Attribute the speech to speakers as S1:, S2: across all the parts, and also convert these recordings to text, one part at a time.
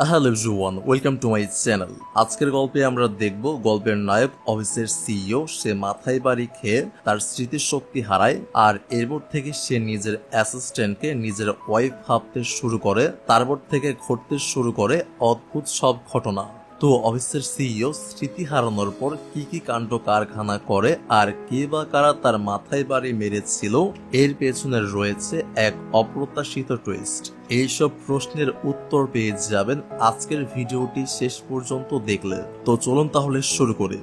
S1: Hello everyone, welcome to my channel. আজকের গল্পে আমরা দেখব গল্পের নায়ক অফিসের সিইও সে মাথায় বাড়ি খেয়ে তার স্মৃতিশক্তি হারায়, আর এরপর থেকে সে নিজের অ্যাসিস্ট্যান্টকে নিজের ওয়াইফ ভাবতে শুরু করে। তারপর থেকে ঘটতে শুরু করে অদ্ভুত সব ঘটনা। তো অফিসের সিইও স্মৃতি হারানোর পর কি কি কাণ্ড কারখানা করে আর কে বা কারা তার মাথায় বাড়ি মেরেছিল, এর পেছনে রয়েছে এক অপ্রত্যাশিত টুইস্ট। এইসব প্রশ্নের উত্তর পেয়ে যাবেন আজকের ভিডিওটি শেষ পর্যন্ত দেখলে। তো চলুন তাহলে শুরু করি।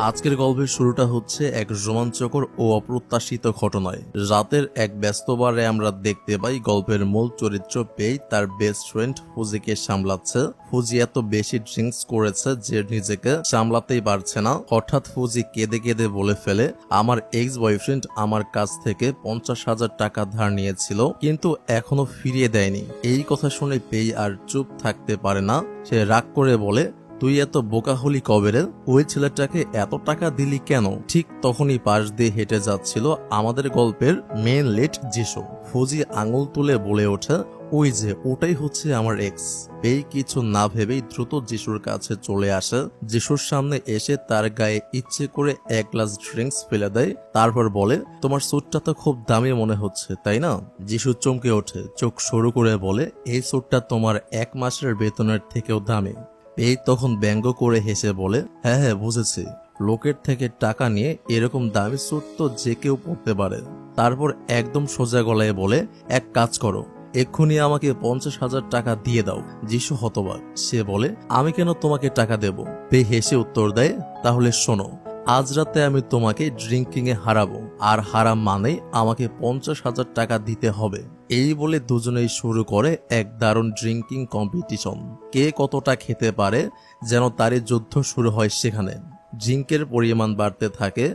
S1: আজকের গল্পের শুরুটা হচ্ছে এক রোমাঞ্চকর ও অপ্রত্যাশিত ঘটনায়। রাতের এক ব্যস্ত বারে আমরা দেখতে পাই গল্পের মূল চরিত্র পেই তার বেস্ট ফ্রেন্ড ফুজিকে সামলাচ্ছে। ফুজি এত বেশি ড্রিঙ্কস করেছে যে নিজেকে সামলাতেই পারছে না। হঠাৎ ফুজি কেঁদে কেঁদে বলে ফেলে, আমার এক্স বয়ফ্রেন্ড আমার কাছ থেকে 50,000 টাকা ধার নিয়েছিল, কিন্তু এখনো ফিরিয়ে দেয়নি। এই কথা শুনে পেই আর চুপ থাকতে পারে না। সে রাগ করে বলে, তুই এত বোকা হলি কবে রে? ওই ছেলেটাকে এত টাকা দিলি কেন? ঠিক তখনই পাশ দিয়ে হেঁটে যাচ্ছিল আমাদের গল্পের মেন লিড যিশু। ফুজি আঙুল তুলে বলে ওঠে, ওই যে ওটাই হচ্ছে আমার এক্স। পেই কিছু না ভেবেই দ্রুত যিশুর কাছে চলে আসে। যিশুর সামনে এসে তার গায়ে ইচ্ছে করে এক গ্লাস ড্রিঙ্কস ফেলে দেয়। তারপর বলে, তোমার স্যুটটা তো খুব দামি মনে হচ্ছে, তাই না? যিশু চমকে ওঠে, চোখ সরু করে বলে, এই স্যুটটা তোমার 1 মাসের বেতনের থেকেও দামি। পেই তখন ব্যঙ্গ করে হেসে বলে, হ্যাঁ হ্যাঁ বুঝেছি, লোকের থেকে টাকা নিয়ে এরকম দামি স্যুট তো যে কেউ পরতে পারে। তারপর একদম সোজা গলায় বলে, এক কাজ করো, এক্ষুনি আমাকে 50,000 টাকা দিয়ে দাও। যিশু হতবাক, সে বলে, আমি কেন তোমাকে টাকা দেব? পেই হেসে উত্তর দেয়, তাহলে শোনো, আজ রাতে আমি তোমাকে ড্রিঙ্কিং এ হারাবো, আর হারাম মানে আমাকে 50,000 টাকা দিতে হবে। এই বলে দুজনেই শুরু করে এক দারুণ ড্রিঙ্কিং কম্পিটিশন। কে কতটা খেতে পারে যেন তারই যুদ্ধ শুরু হয় সেখানে। ড্রিঙ্কের পরিমাণ বাড়তে থাকে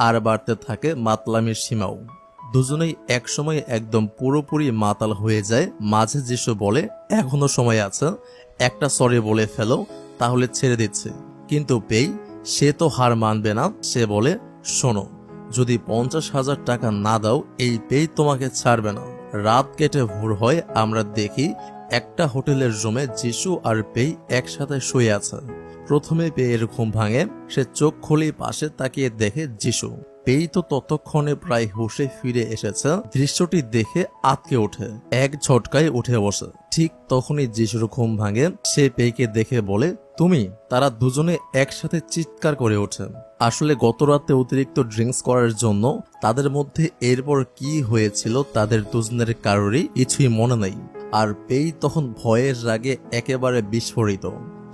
S1: আর বাড়তে থাকে মাতলামির সীমাও। দুজনেই একসময় একদম পুরোপুরি মাতাল হয়ে যায়। মাঝে যিশু বলে, এখনো সময় আছে, একটা সরি বলে ফেলো, তাহলে ছেড়ে দিচ্ছে। কিন্তু পেই, সে তো হার মানবে না। সে বলে, শোনো, যদি 50,000 টাকা না দাও এই পেই তোমাকে ছাড়বে না। রাত কেটে ভোর হয়। আমরা দেখি একটা হোটেলের রুমে যিশু আর পেই একসাথে শুয়ে আছে। প্রথমে পেয়ের ঘুম ভাঙে। সে চোখ খুলে পাশে তাকিয়ে দেখে যিশু। পেই তো ততক্ষণে প্রায় হুঁশে ফিরে এসেছে। দৃশ্যটি দেখে আঁতকে ওঠে, এক ঝটকায় উঠে বসে। ঠিক তখনই যিশুর ঘুম ভাঙে। সে পেইকে দেখে বলে, তুমি? তারা দুজনে একসাথে চিৎকার করে ওঠে। আসলে গত রাতে অতিরিক্ত ড্রিঙ্কস করার জন্য তাদের মধ্যে এরপর কি হয়েছিল তাদের দুজনের কারোরই কিছুই মনে নেই। আর পেই তখন ভয়ের রাগে একেবারে বিস্ফোরিত।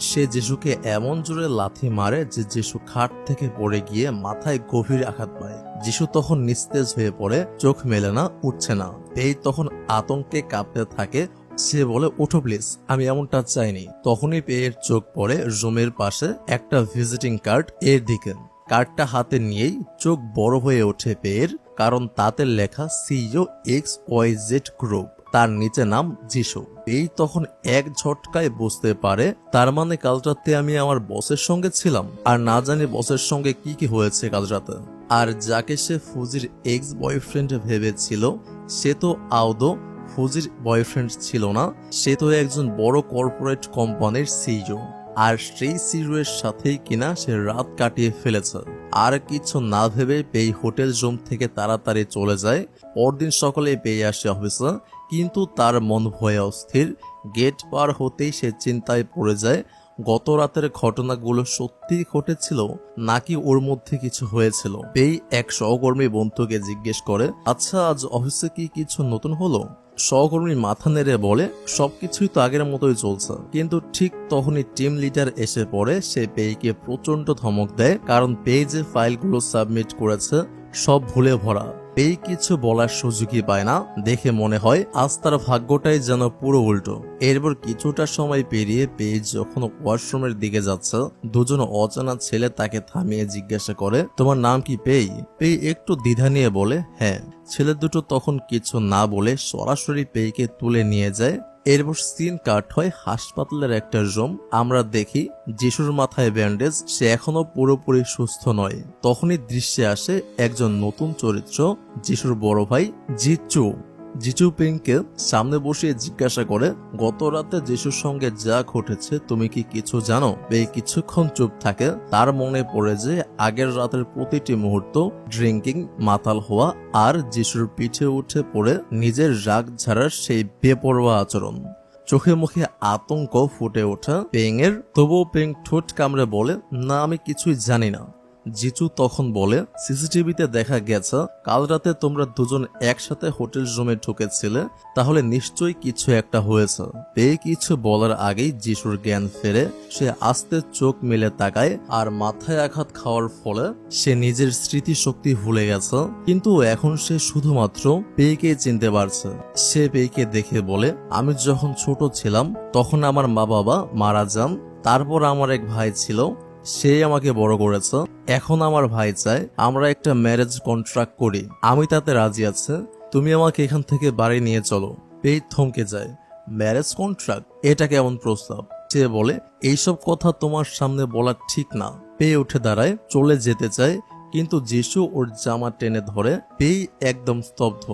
S1: সে যিশুকে এমন জোরে লাথি মারে যে যিশু খাট থেকে পড়ে গিয়ে মাথায় গভীর আঘাত পায়। যিশু তখন নিস্তেজ হয়ে পড়ে, চোখ মেলে না, উঠছে না। পেই তখন আতঙ্কে কাঁপতে থাকে। সে বলে, ওঠো প্লিজ, আমি এমনটা চাইনি। তখনই পেয়ের চোখ পড়ে রুমের পাশে একটা ভিজিটিং কার্ড এর দিকে। কার্ডটা হাতে নিয়েই চোখ বড় হয়ে ওঠে পেয়ের, কারণ তাতে লেখা সিইও XYZ গ্রুপ, তার নিচে নাম যিশু। এই তখন এক ঝটকায় বুঝতে পারে, তার মানে কাল রাতে আমি আমার বসের সঙ্গে ছিলাম, আর না জানি বসের সঙ্গে কি কি হয়েছে কাল রাতে। আর যাকে সে ফুজির এক্স বয়ফ্রেন্ড ভেবেছিল, সে তো আদৌ ফুজির বয়ফ্রেন্ড ছিল না। সে তো একজন বড় কর্পোরেট কোম্পানির সিইও, আর সেই সিইও এর সাথেই কিনা সে রাত কাটিয়ে ফেলেছে। আর কিছু না ভেবে পেই হোটেল রুম থেকে তাড়াতাড়ি চলে যায়। পরদিন সকালে পেয়ে আসে অফিসে, কিন্তু তার মন ভয়ে অস্থির। গেট পার হতেই সে চিন্তায় পড়ে যায়, গত রাতের ঘটনাগুলো সত্যি ঘটেছিল নাকি ওর মধ্যে কিছু হয়েছিল। পেই এক সহকর্মী বন্ধুকে জিজ্ঞেস করে, আচ্ছা আজ অফিসে কি কিছু নতুন হলো? সহকর্মী মাথা নেড়ে বলে, সবকিছুই তো আগের মতোই চলছে। কিন্তু ঠিক তখনই টিম লিডার এসে পড়ে। সে পেইকে প্রচন্ড ধমক দেয়, কারণ পেই যে ফাইলগুলো সাবমিট করেছে সব ভুলে ভরা। পেই কিছু বলার সুযোগই পায় না। দেখে মনে হয় আজ তার ভাগ্যটাই যেন পুরো উল্টো। এরপর কিছুটা সময় পেরিয়ে পেই যখন ওয়াশরুমের দিকে যাচ্ছে, দুজন অজানা ছেলে তাকে থামিয়ে জিজ্ঞাসা করে, তোমার নাম কি পেই? পেই একটু দ্বিধা নিয়ে বলে, হ্যাঁ। ছেলে দুটো তখন কিছু না বলে সরাসরি পেইকে তুলে নিয়ে যায়। এরপর সিন কাট হয় হাসপাতালের একটা রুম। আমরা দেখি যিশুর মাথায় ব্যান্ডেজ, সে এখনো পুরোপুরি সুস্থ নয়। তখনই দৃশ্যে আসে একজন নতুন চরিত্র, যিশুর বড় ভাই জিচু। জিচু পেংকে সামনে বসিয়ে জিজ্ঞাসা করে, গত রাতে যিশুর সঙ্গে যা ঘটেছে তুমি কি কিছু জানো? পেই কিছুক্ষণ চুপ থাকে। তার মনে পড়ে যে আগের রাতের প্রতিটি মুহূর্ত, ড্রিঙ্কিং, মাতাল হওয়া আর যিশুর পিঠে উঠে পড়ে নিজের রাগ ঝাড়ার সেই বেপরোয়া আচরণ। চোখে মুখে আতঙ্ক ফুটে ওঠা পেংয়ের। তবুও পেং ঠোঁট কামড়ে বলে, না আমি কিছুই জানি না। জিচু তখন বলে, সিসিটিভিতে দেখা গেছে কাল রাতে তোমরা দুজন একসাথে হোটেল রুমে ঢুকেছিলে, তাহলে নিশ্চয়ই কিছু একটা হয়েছে। পেয়ে কিছু বলার আগেই যিশুর জ্ঞান ফেরে। সে আস্তে চোখ মেলে তাকায় আর মাথায় আঘাত খাওয়ার ফলে সে নিজের স্মৃতিশক্তি ভুলে গেছে। কিন্তু এখন সে শুধুমাত্র পেয়েকে চিনতে পারছে। সে পেয়েকে দেখে বলে, আমি যখন ছোট ছিলাম তখন আমার মা বাবা মারা যান। তারপর আমার এক ভাই ছিল, সে আমাকে বড় করেছে। এখন আমার ভাই চায় আমরা একটা ম্যারেজ কন্ট্রাক্ট করি। আমি তাতে রাজি আছি। তুমি আমাকে এখান থেকে বাড়ি নিয়ে চলো। পেই থমকে যায়। Marriage contract? এটা কেমন প্রস্তাব? সে বলে, এইসব কথা তোমার সামনে বলা ঠিক না। পেয়ে উঠে দাঁড়ায়, চলে যেতে চায়, কিন্তু যিশু ওর জামা টেনে ধরে। পেই একদম স্তব্ধ।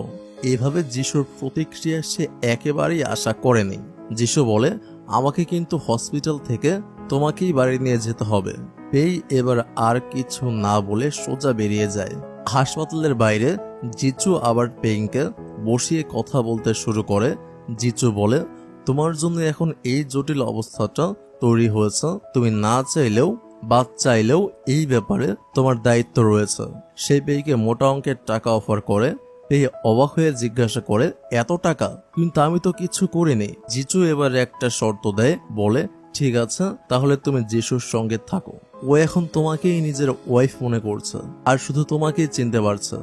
S1: এভাবে যিশুর প্রতিক্রিয়া সে একেবারেই আশা করেনি। যিশু বলে, আমাকে কিন্তু হসপিটাল থেকে তোমাকেই বাড়ি নিয়ে যেতে হবে। পেই এবার আর কিছু না বলে সোজা বেরিয়ে যায়। হাসপাতালের বাইরে জিচু আবার পেইংকে বসিয়ে কথা বলতে শুরু করে। জিচু বলে, তোমার জন্য এখন এই জটিল অবস্থাটা তৈরি হয়েছে। তুমি না চাইলেও বা চাইলেও এই ব্যাপারে তোমার দায়িত্ব রয়েছে। সেই পেইকে মোটা অঙ্কের টাকা অফার করে। পেই অবাক হয়ে জিজ্ঞাসা করে, এত টাকা? কিন্তু আমি তো কিছু করিনি। জিচু এবার একটা শর্ত দেয়, বলে, ঠিক আছে, তাহলে তুমি যিশুর সঙ্গে থাকো। ও এখন তোমাকেই নিজের ওয়াইফ মনে করছে আর শুধু তোমাকেই চিনতে পারছে।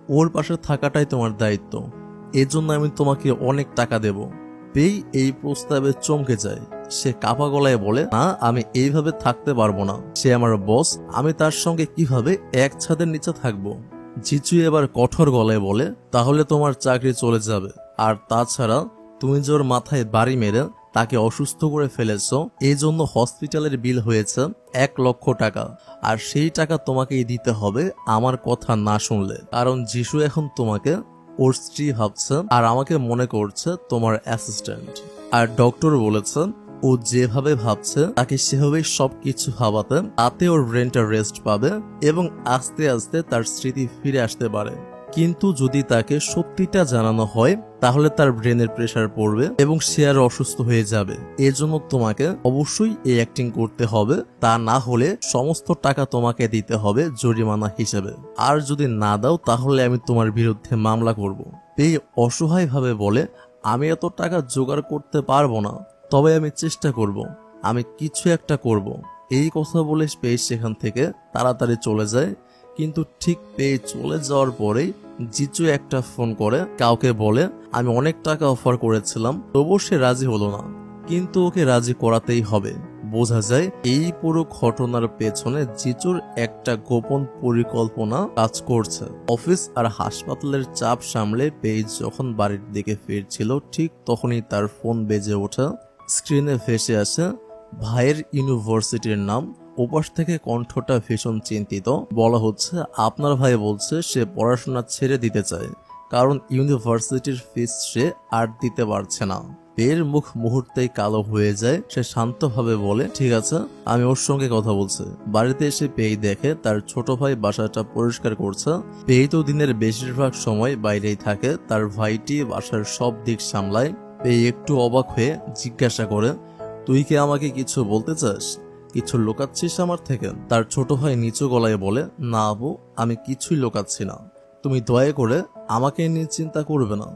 S1: ওর পাশে থাকাটাই তোমার দায়িত্ব। এজন্য আমি তোমাকে অনেক টাকা দেব। পেই এই প্রস্তাবে চমকে যায়। সে কাপা গলায় বলে, না, আমি এইভাবে থাকতে পারবো না। সে আমার বস, আমি তার সঙ্গে কিভাবে এক ছাদের নিচে থাকবো? জিচু এবার কঠোর গলায় বলে, তাহলে তোমার চাকরি চলে যাবে। আর তাছাড়া তুমি যে ওর মাথায় বাড়ি মেরে তাকে অসুস্থ করে ফেলেছ, এই জন্য হসপিটালের বিল হয়েছে 1,00,000 টাকা। আর সেই টাকা তোমাকেই দিতে হবে আমার কথা না শুনলে। কারণ যিশু এখন তোমাকে ওর স্ত্রী ভাবছে আর আমাকে মনে করছে তোমার অ্যাসিস্ট্যান্ট। আর ডক্টর বলেছে ও যেভাবে ভাবছে তাকে সেভাবেই সবকিছু ভাবাতে, তাতে ওর ব্রেনটা রেস্ট পাবে এবং আস্তে আস্তে তার স্মৃতি ফিরে আসতে পারে। কিন্তু যদি তাকে সত্যিটা জানানো হয় তাহলে তার ব্রেনের প্রেসার পড়বে এবং সে আর অসুস্থ হয়ে যাবে। এজন্য তোমাকে অবশ্যই এই অ্যাক্টিং করতে হবে, তা না হলে সমস্ত টাকা তোমাকে দিতে হবে জরিমানা হিসেবে। আর যদি না দাও তাহলে আমি তোমার বিরুদ্ধে মামলা করব। এই অসহায় ভাবে বলে, আমি এত টাকা জোগাড় করতে পারবো না, তবে আমি চেষ্টা করব, আমি কিছু একটা করব। এই কথা বলে পেয়ে সেখান থেকে তাড়াতাড়ি চলে যায়। কিন্তু ঠিক পেয়ে চলে যাওয়ার পরেই জিচু একটা ফোন করে কাউকে বলে, আমি অনেক টাকা অফার করেছিলাম, তবুও সে রাজি হলো না, কিন্তু ওকে রাজি করাতেই হবে। বোঝা যায় এই পুরো ঘটনার পেছনে জিচুর একটা গোপন পরিকল্পনা কাজ করছে। অফিস আর হাসপাতালের চাপ সামলে পেজ যখন বাড়ির দিকে ফিরছিল, ঠিক তখনই তার ফোন বেজে ওঠে। স্ক্রিনে ভেসে আসে ভাইয়ের ইউনিভার্সিটির নাম। ওপাশ থেকে কণ্ঠটা ভীষণ চিন্তিত। বলা হচ্ছে, আপনার ভাই বলছে সে পড়াশোনা ছেড়ে দিতে চায়, কারণ ইউনিভার্সিটির ফিস সে আর দিতে পারছে না। পেয়ের মুখ মুহূর্তেই কালো হয়ে যায়। সে শান্তভাবে বলে, ঠিক আছে, আমি ওর সঙ্গে কথা বলছি। বাড়িতে এসে পেই দেখে তার ছোট ভাই বাসাটা পরিষ্কার করছে। পেই তো দিনের বেশিরভাগ সময় বাইরেই থাকে, তার ভাইটি বাসার সব দিক সামলায়। পেই একটু অবাক হয়ে জিজ্ঞাসা করে, তুই কি আমাকে কিছু বলতে চাস? কিছু লুকাচ্ছিস আমার থেকে? তার ছোট ভাই নিচু গলায় বলে, না আবু, আমি কিছুই লুকাচ্ছি না। তুমি দয়া করে আমাকে নিয়ে চিন্তা করবে না।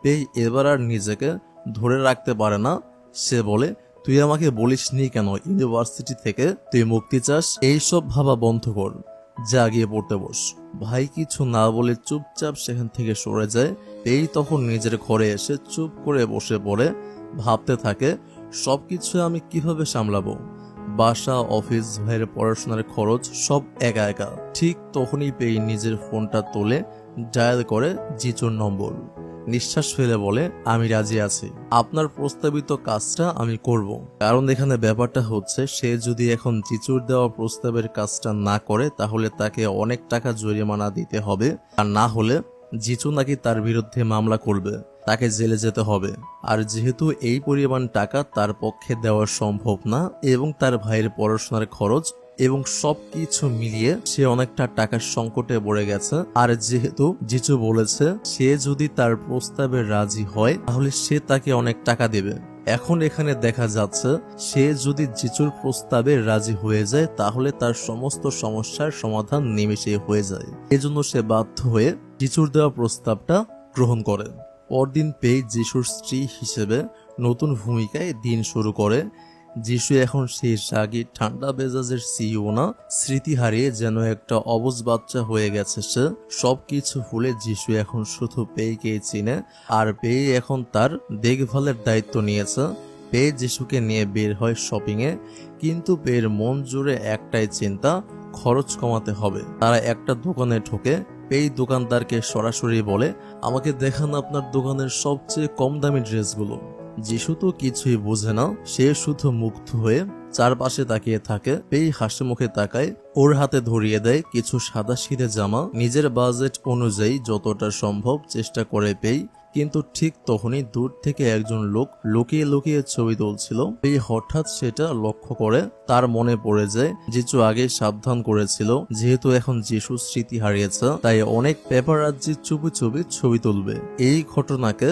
S1: পেই এবার আর নিজেকে ধরে রাখতে পারে না। সে বলে, তুই আমাকে বলিসনি কেন ইউনিভার্সিটি থেকে তুই মুক্তি চাস? এইসব ভাবা বন্ধ কর, যা গিয়ে পড়তে বস। ভাই কিছু না বলে চুপচাপ সেখান থেকে সরে যায়। পেই তখন নিজের ঘরে এসে চুপ করে বসে পড়ে ভাবতে থাকে, সবকিছু আমি কিভাবে সামলাবো? বাসা, অফিস, ভাইয়ের পড়াশোনার খরচ সব একা একা। ঠিক তখনই পেয়ে নিজের ফোনটা তোলে, ডায়াল করে জিচুর নম্বর। নিঃশ্বাস ফেলে বলে, আমি রাজি আছি, আপনার প্রস্তাবিত কাজটা আমি করব। কারণ এখানে ব্যাপারটা হচ্ছে, সে যদি এখন জিচুর দেওয়া প্রস্তাবের কাজটা না করে তাহলে তাকে অনেক টাকা জরিমানা দিতে হবে, আর না হলে জিচু নাকি তার বিরুদ্ধে মামলা করবে। তাকে জেলে যেতে হবে। আর যেহেতু এই পরিমাণ টাকা তার পক্ষে দেওয়া সম্ভব না এবং তার ভাইয়ের পড়াশোনার খরচ এবং সবকিছু মিলিয়ে সে অনেকটা টাকার সংকটে পড়ে গেছে। আর যেহেতু জিজু বলেছে সে যদি তার প্রস্তাবে রাজি হয় তাহলে সে তাকে অনেক টাকা দেবে। এখন এখানে দেখা যাচ্ছে সে যদি জিজুর প্রস্তাবে রাজি হয়ে যায় তাহলে তার সমস্ত সমস্যার সমাধান নিমেষেই হয়ে যায়। এজন্য সে বাধ্য হয়ে জিজুর দেওয়া প্রস্তাবটা গ্রহণ করে। পরদিন পেই যিশুর স্ত্রী হিসেবে নতুন ভূমিকায় দিন শুরু করে। যিশু এখন সেই রাগী ঠান্ডা মেজাজের সিইও না, স্মৃতি হারিয়ে যেন একটা অবুঝ বাচ্চা হয়ে গেছে সে। সবকিছু ভুলে যিশু এখন শুধু পেইকেই চিনে, আর পেই এখন তার দেখভালের দায়িত্ব নিয়েছে। পেই যিশুকে নিয়ে বের হয় শপিং এ, কিন্তু পেয়ের মন জুড়ে একটাই চিন্তা, খরচ কমাতে হবে। তারা একটা দোকানে ঢোকে। পেই দোকানদারকে সরাসরি বলে, আমাকে দেখান আপনার দোকানের সবচেয়ে কম দামি ড্রেসগুলো। যিশু তো কিছুই বোঝে না, সে শুধু মুগ্ধ হয়ে চারপাশে তাকিয়ে থাকে। পেই হাসি মুখে তাকায়, ওর হাতে ধরিয়ে দেয় কিছু সাদাসিধে জামা। নিজের বাজেট অনুযায়ী যতটা সম্ভব চেষ্টা করে পেই, কিন্তু ঠিক তখনই দূর থেকে একজন লোক লুকিয়ে লুকিয়ে ছবি তুলছিল। পেই হঠাৎ সেটা লক্ষ্য করে। তার মনে পড়ে যায় যিশু আগে সাবধান করেছিল যেহেতু এখন যিশু স্মৃতি হারিয়েছে তাই অনেক পেপারাজ্জি চুপি চুপি ছবি তুলবে। এই ঘটনাকে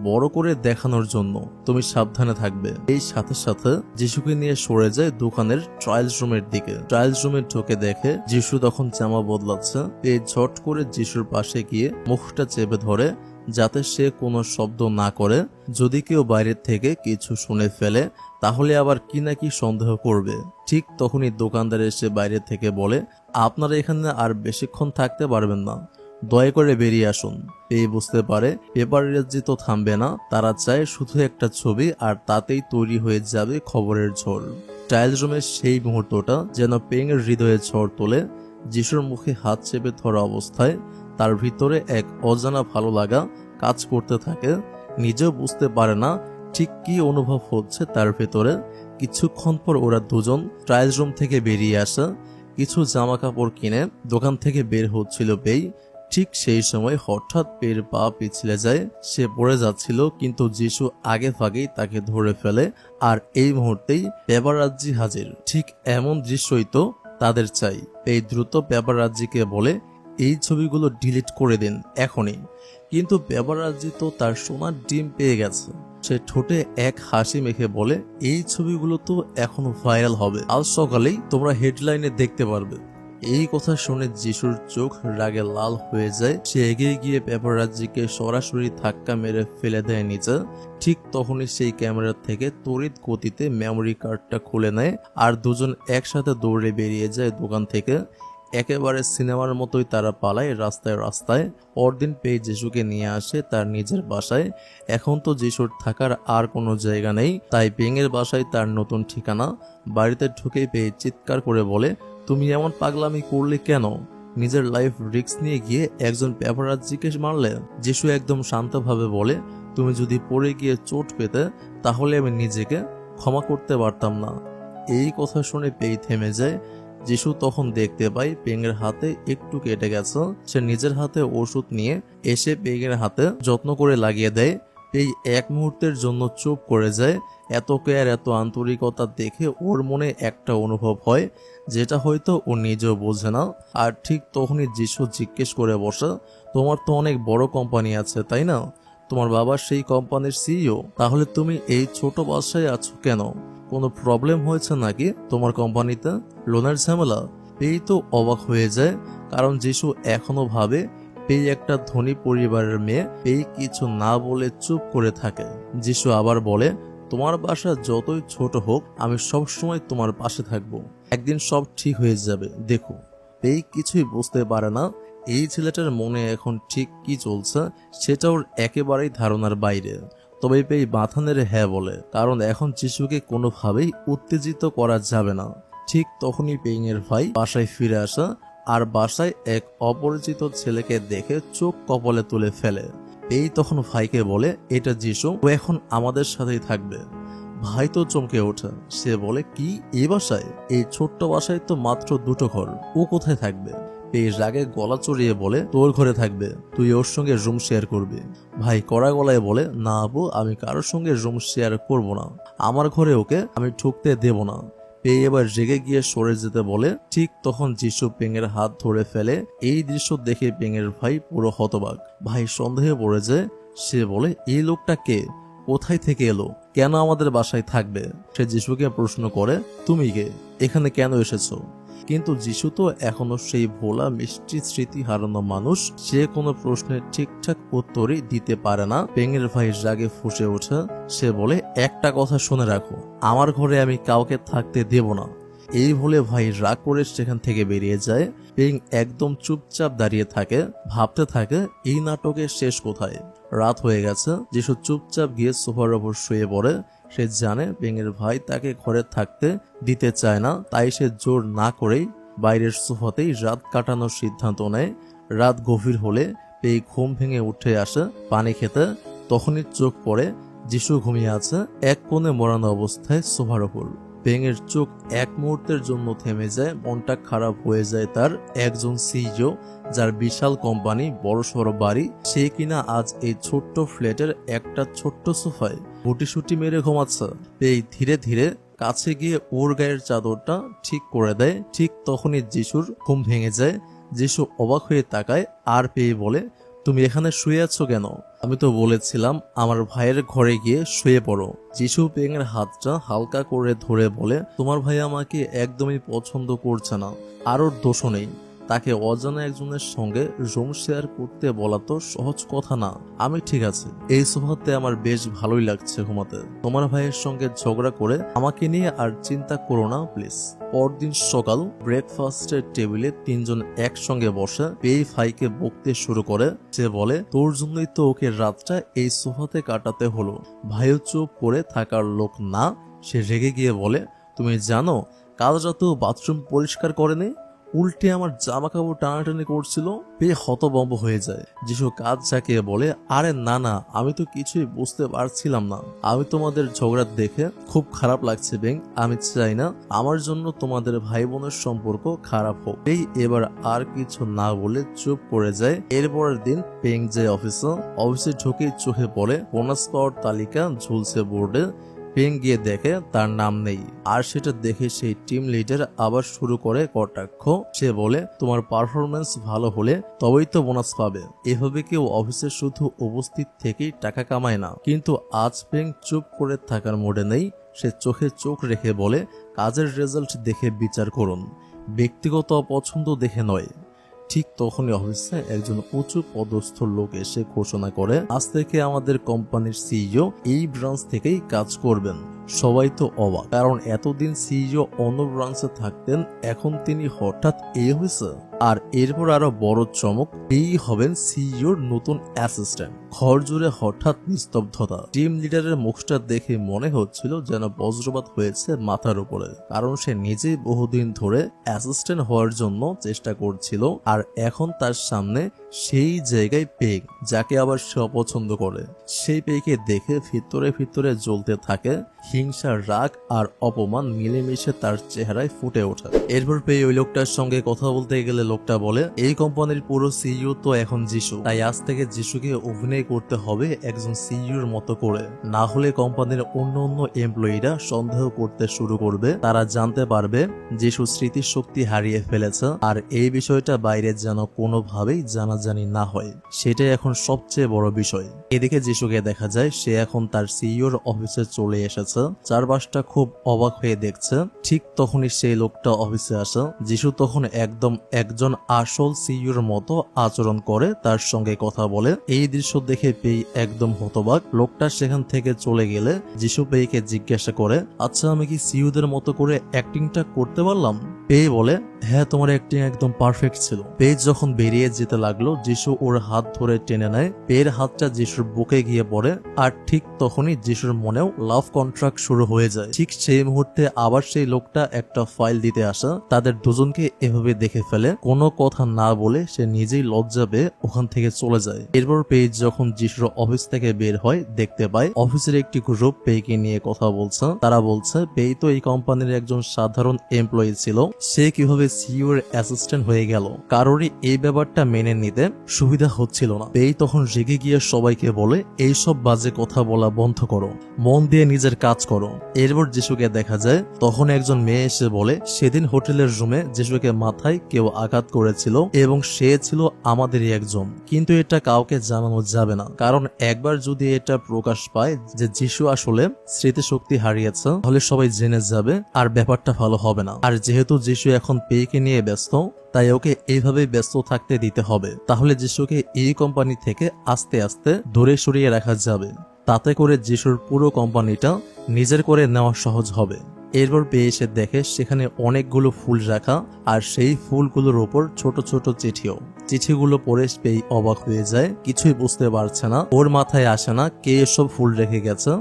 S1: বড় করে দেখানোর জন্য তুমি সাবধানে থাকবে। এই সাথে সাথে যিশুকে নিয়ে সরে যায় দোকানের ট্রায়ালস রুমের দিকে। ট্রায়ালস রুমে ঢুকে দেখে যিশু তখন জামা বদলাচ্ছে। এই ঝট করে যিশুর পাশে গিয়ে মুখটা চেপে ধরে যাতে সে কোনো শব্দ না করে। যদি কেউ বাইরের থেকে কিছু শুনে ফেলে তাহলে আবার কি না কি সন্দেহ করবে। ঠিক তখনই দোকানদার এসে বাইরে থেকে বলে, আপনারা এখানে আর বেশিক্ষণ থাকতে পারবেন না, দয়া করে বেরিয়ে আসুন। পেয়ে বুঝতে পারে পেপাররাজ্জি তো থামবে না, তারা চায় শুধু একটা ছবি আর তাতেই তৈরি হয়ে যাবে খবরের ঝড়। ট্রায়াল রুমের সেই মুহূর্তটা যেন পেঙের হৃদয়ে ঝড় তোলে। যিশুর মুখে হাত চেপে ধরা অবস্থায় তার ভিতরে এক অজানা ভালো লাগা কাজ করতে থাকে। নিজেও বুঝতে পারে না ঠিক কি অনুভব হচ্ছে তার ভেতরে। কিছুক্ষণ পর ওরা দুজন ট্রায়াল রুম থেকে বেরিয়ে আসে। কিছু জামা কাপড় কিনে দোকান থেকে বের হচ্ছিল পেই। ঠিক সেই সময় হঠাৎ পেয়ের পা পিছলে যায়। সে পড়ে যাচ্ছিল, কিন্তু যিশু আগে ভাগেই তাকে ধরে ফেলে। আর এই মুহূর্তেই পেপাররাজ্জি হাজির। ঠিক এমন দৃশ্যই তো তাদের চাই। এই দ্রুত পেপাররাজ্জিকে বলে, এই ছবিগুলো ডিলিট করে দিন এখনই। কিন্তু পেপাররাজ্জি তো তার সোনার ডিম পেয়ে গেছে। সে ঠোঁটে এক হাসি মেখে বলে, এই ছবিগুলো তো এখনো ভাইরাল হবে, আজ সকালেই তোমরা হেডলাইনে দেখতে পারবে। এই কথা শুনে যিশুর চোখ রাগে লাল হয়ে যায়। সে এগিয়ে গিয়ে পেপাররাজ্জিকে সরাসরি ধাক্কা মেরে ফেলে দেয় নিচে। ঠিক তখনই সেই ক্যামেরা থেকে তড়িৎ গতিতে মেমোরি কার্ডটা খুলে নেয় আর দুজন একসাথে দৌড়ে বেরিয়ে যায় দোকান থেকে। একেবারে সিনেমার মতোই তারা পালায় রাস্তায় রাস্তায়। পরদিন পেয়ে যিশুকে নিয়ে আসে তার নিজের বাসায়। এখন তো যিশুর থাকার আর কোনো জায়গা নেই, তাই পেঙের বাসায় তার নতুন ঠিকানা। বাড়িতে ঢুকেই পেয়ে চিৎকার করে বলে, তুমি এমন পাগলামি করলে কেন? নিজের লাইফ রিস্ক নিয়ে গিয়ে একজন পেপাররাজ্জিকে মারলে। যিশু একদম শান্তভাবে বলে, তুমি যদি পড়ে গিয়ে চোট পেতে তাহলে আমি নিজেকে ক্ষমা করতে পারতাম না। এই কথা শুনে পেই থেমে যায়। যিশু তখন দেখতে পায় পেঙের হাতে একটু কেটে গেছে। সে নিজের হাতে ওষুধ নিয়ে এসে পেঙের হাতে যত্ন করে লাগিয়ে দেয়। পেই এক মুহূর্তের জন্য চুপ করে যায়। এত কেয়ার, এত আন্তরিকতা দেখে ওর মনে একটা অনুভব হয় যেটা হয়তো ও নিজেও বোঝে না। আর ঠিক তখনই যিশু জিজ্ঞেস করে বসে, তোমার তো অনেক বড় কোম্পানি আছে তাই না? তোমার বাবা সেই কোম্পানির সিইও, তাহলে তুমি এই ছোট বাসায় আছো কেন? কোনো প্রবলেম হয়েছে নাকি তোমার কোম্পানিতে? লোনের ঝামেলা? পেই তো অবাক হয়ে যায়, কারণ যিশু এখনো ভাবে পেই একটা ধনী পরিবারের মেয়ে। পেই কিছু না বলে চুপ করে থাকে। যিশু আবার বলে, তোমার বাসা যতই ছোট হোক আমি সব সময় তোমার পাশে থাকবো। একদিন সব ঠিক হয়ে যাবে, দেখো। পেই কিছুই বুঝতে পারে না এই ছেলেটার মনে এখন ঠিক কি চলছে সেটা ওর একেবারেই ধারণার বাইরে। তবে পেই মাথা নেড়ে হ্যাঁ বলে, কারণ এখন যিশুকে কোনোভাবেই উত্তেজিত করা যাবে না। ঠিক তখনই পেইংয়ের ভাই বাসায় ফিরে আসা আর বাসায় এক অপরিচিত ছেলেকে দেখে চোখ কপালে তুলে ফেলে। পেই তখন ভাইকে বলে, এটা যিশু, ও এখন আমাদের সাথেই থাকবে। ভাই তো চমকে ওঠে। সে বলে, কি, এই বাসায়? এই ছোট্ট বাসায় তো মাত্র দুটো ঘর, ও কোথায় থাকবে? পেয়ে রাগে গলা চড়িয়ে বলে তোর ঘরে থাকবে, তুই ওর সঙ্গে রুম শেয়ার করবি। ভাই কড়া গলায় বলে না আপু, আমি কারোর সঙ্গে রুম শেয়ার করব না, আমার ঘরে ওকে আমি ঢুকতে দেব না। পেয়ে এবার রেগে গিয়ে সরে যেতে বলে। ঠিক তখন যিশু পেঙের হাত ধরে ফেলে। এই দৃশ্য দেখে পেঙের ভাই পুরো হতবাক। ভাই সন্দেহে পড়ে যায়। সে বলে এই লোকটা কে, কোথায় থেকে এলো, কেন আমাদের বাসায় থাকবে? সে যিশুকে প্রশ্ন করে তুমি কে, এখানে কেন এসেছো? কিন্তু যিশু তো এখনো সেই ভোলা মিষ্টি স্মৃতি হারানো মানুষ, সে কোনো প্রশ্নের ঠিকঠাক উত্তরই দিতে পারে না। পেঙের ভাই রাগে ফুঁসে ওঠে। সে বলে একটা কথা শুনে রাখো, আমার ঘরে আমি কাউকে থাকতে দেব না। এই বলে ভাই রাগ করে সেখান থেকে বেরিয়ে যায়। পেং একদম চুপচাপ দাঁড়িয়ে থাকে, ভাবতে থাকে এই নাটকের শেষ কোথায়। রাত হয়ে গেছে। যিশু চুপচাপ গিয়ে সোফার ওপর শুয়ে পড়ে। সে জানে পেঙের ভাই তাকে ঘরে থাকতে দিতে চায় না, তাই সে জোর না করেই বাইরের সোফাতেই রাত কাটানোর সিদ্ধান্ত নেয়। রাত গভীর হলে পেয়ে ঘুম ভেঙে উঠে আসে পানি খেতে। তখনই চোখ পড়ে যিশু ঘুমিয়ে আছে এক কোণে মরানো অবস্থায় সোফার ওপর। পেঙের চোখ এক মুহূর্তের জন্য থেমে যায়, মনটা খারাপ হয়ে যায় তার। একজন সিইও, যার বিশাল কোম্পানি, বড়সড় বাড়ি, সে কিনা আজ এই ছোট্ট ফ্ল্যাটের একটা ছোট্ট সোফায় গুটিসুটি মেরে ঘুমাচ্ছে। পেয়ে ধীরে ধীরে কাছে গিয়ে ওর গায়ের চাদরটা ঠিক করে দেয়। ঠিক তখনই যিশুর ঘুম ভেঙে যায়। যিশু অবাক হয়ে তাকায় আর পেয়ে বলে তুমি এখানে শুয়ে আছো কেন? আমি তো বলেছিলাম আমার ভাইয়ের ঘরে গিয়ে শুয়ে পড়ো। যিশু পেঙের হাতটা হালকা করে ধরে বলে তোমার ভাই আমাকে একদমই পছন্দ করছে না, আর ওর দোষও নেই। তাকে অজানা একজনের সঙ্গে রুম শেয়ার করতে বলা তো সহজ কথা না। আমি ঠিক আছে, এই সোফাতে আমার বেশ ভালোই লাগছে ঘুমাতে। তোমার ভাইয়ের সঙ্গে ঝগড়া করে আমাকে নিয়ে আর চিন্তা করো না প্লিজ। পরদিন সকাল ব্রেকফাস্টের টেবিলে তিনজন একসঙ্গে বসে পেয়ে ভাইকে বকতে শুরু করে। সে বলে তোর জন্যই তো ওকে রাতটা এই সোফাতে কাটাতে হলো। ভাইও চুপ করে থাকার লোক না। সে রেগে গিয়ে বলে তুমি জানো কাল রাতেও বাথরুম পরিষ্কার করেনি, উল্টে আমার জামা কাপড় টানাটানি করছিল। পেয়ে হতভম্ব হয়ে যায়। যিশু কাজ ঝাঁকিয়ে বলে আরে না না, আমি তো কিছুই বুঝতে পারছিলাম না। আমি তোমাদের ঝগড়া দেখে খুব খারাপ লাগছে বেং। আমি চাই না আমার জন্য তোমাদের ভাই বোনের সম্পর্ক খারাপ হোক। এই এবার আর কিছু না বলে চুপ করে যায়। এরপরের দিন পেং যায় অফিসে ঢুকে চোখে পড়ে বোনাস পাওয়ার তালিকা ঝুলছে বোর্ডে। পেং গিয়ে দেখে তার নাম নেই। আর সেটা দেখে সেই টিম লিডার আবার শুরু করে কটাক্ষ। সে বলে তোমার পারফরমেন্স ভালো হলে তবেই তো বোনাস পাবে। এভাবে কেউ অফিসে শুধু উপস্থিত থেকেই টাকা কামায় না। কিন্তু আজ পেং চুপ করে থাকার মোড়ে নেই। সে চোখে চোখ রেখে বলে কাজের রেজাল্ট দেখে বিচার করুন, ব্যক্তিগত অপছন্দ দেখে নয়। ঠিক তখনই অফিসে একজন উঁচু পদস্থ লোক এসে ঘোষণা করে আজ থেকে আমাদের কোম্পানির সিইও এই ব্রাঞ্চ থেকেই কাজ করবেন। সবাই তো অবাক, কারণ এতদিন সিইও অন্য ব্রাঞ্চে থাকতেন, এখন তিনি হঠাৎ এই হয়েছে। আর এরপর আরো বড় চমক, এই হবেন সিইওর নতুন অ্যাসিস্ট্যান্ট। ঘর জুড়ে হঠাৎ নিস্তব্ধতা। টিম লিডারের মুখটা দেখে মনে হচ্ছিল যেন বজ্রপাত হয়েছে মাথার উপরে, কারণ সে নিজেই বহুদিন ধরে অ্যাসিস্ট্যান্ট হওয়ার জন্য চেষ্টা করছিল। আর এখন তার সামনে সেই জায়গায় পেগ, যাকে আবার সে অপছন্দ করে। সেই পেগকে দেখে ভিতরে ভিতরে জ্বলতে থাকে হিংসা, রাগ আর অপমান মিলেমিশে তার চেহারায় ফুটে ওঠে। এরপর পেয়ে ওই লোকটার সঙ্গে কথা বলতে গেলে লোকটা বলে এই কোম্পানির পুরো সিইও তো এখন যিশু, তাই আজ থেকে যিশুকে অভিনয় করতে হবে একজন সিইওর মতো করে, না হলে কোম্পানির অন্য অন্য এমপ্লয়িরা সন্দেহ করতে শুরু করবে। তারা জানতে পারবে যিশু স্মৃতিশক্তি হারিয়ে ফেলেছে। আর এই বিষয়টা বাইরে যেন কোনোভাবেই জানাজানি না হয়, সেটাই এখন সবচেয়ে বড় বিষয়। এদিকে যিশুকে দেখা যায় সে এখন তার সিইওর অফিসে চলে এসেছে। চারপাশটা খুব অবাক হয়ে দেখছে। ঠিক তখনই সেই লোকটা অফিসে আসে। যিশু তখন একদম একজন আসল সিইওর মতো আচরণ করে, তার সঙ্গে কথা বলে। এই দৃশ্য দেখে পেই একদম হতবাক। লোকটা সেখান থেকে চলে গেলে যিশু পেইকে জিজ্ঞাসা করে আচ্ছা আমি কি সিইওদের মতো করে অ্যাক্টিংটা করতে পারলাম? পেই বলে হ্যাঁ, তোমার অ্যাক্টিং একদম পারফেক্ট ছিল। পেই যখন বেরিয়ে যেতে লাগলো যিশু ওর হাত ধরে টেনে নেয়। পেয়ের হাতটা যিশুর বুকে গিয়ে পড়ে। আর ঠিক তখনই যিশুর মনেও লাভ কন্ট্রাক্ট শুরু হয়ে যায়। ঠিক সেই মুহূর্তে আবার সেই লোকটা একটা ফাইল দিতে আসে। তাদের দুজনকে এভাবে দেখে ফেলে। কোনো কথা না বলে সে নিজেই লজ্জা পেয়ে ওখান থেকে চলে যায়। এরপর পেই যখন যিশুর অফিস থেকে বের হয় দেখতে পায় অফিসের একটি গ্রুপ পেইকে নিয়ে কথা বলছে। তারা বলছে পেই তো এই কোম্পানির একজন সাধারণ এমপ্লয়ি ছিল, সে কিভাবে সিইও এর অ্যাসিস্ট্যান্ট হয়ে গেল। কারোরই এই ব্যাপারটা মেনে নিতে সুবিধা হচ্ছিল না। পেই তখন রেগে গিয়ে সবাইকে বলে এইসব বাজে কথা বলা বন্ধ করো, মন দিয়ে নিজের কাজ করো। এরপর যিশুকে দেখা যায় তখন একজন মেয়ে এসে বলে সেদিন হোটেলের রুমে যিশুকে মাথায় কেউ আঘাত করেছিল এবং সে ছিল আমাদেরই একজন, কিন্তু এটা কাউকে জানানো যাবে না, কারণ একবার যদি এটা প্রকাশ পায় যে যিশু আসলে স্মৃতিশক্তি হারিয়েছে তাহলে সবাই জেনে যাবে আর ব্যাপারটা ভালো হবে না। আর যেহেতু যিশু এখন পেইকে নিয়ে ব্যস্ত, তাই ওকে এইভাবে ব্যস্ত থাকতে দিতে হবে। তাহলে যিশুকে এই কোম্পানি থেকে আস্তে আস্তে দূরে সরিয়ে রাখা যাবে। তাতে করে যিশুর পুরো কোম্পানিটা নিজের করে নেওয়া সহজ হবে। এরপর পেয়ে এসে দেখে সেখানে অনেকগুলো ফুল রাখা, আর সেই ফুলগুলোর ওপর ছোট ছোট চিঠিও। চিঠিগুলো পড়ে পেয়ে অবাক হয়ে যায়, কিছুই বুঝতে পারছে না। ওর মাথায় আসে না কে এসব ফুল রেখে গেছে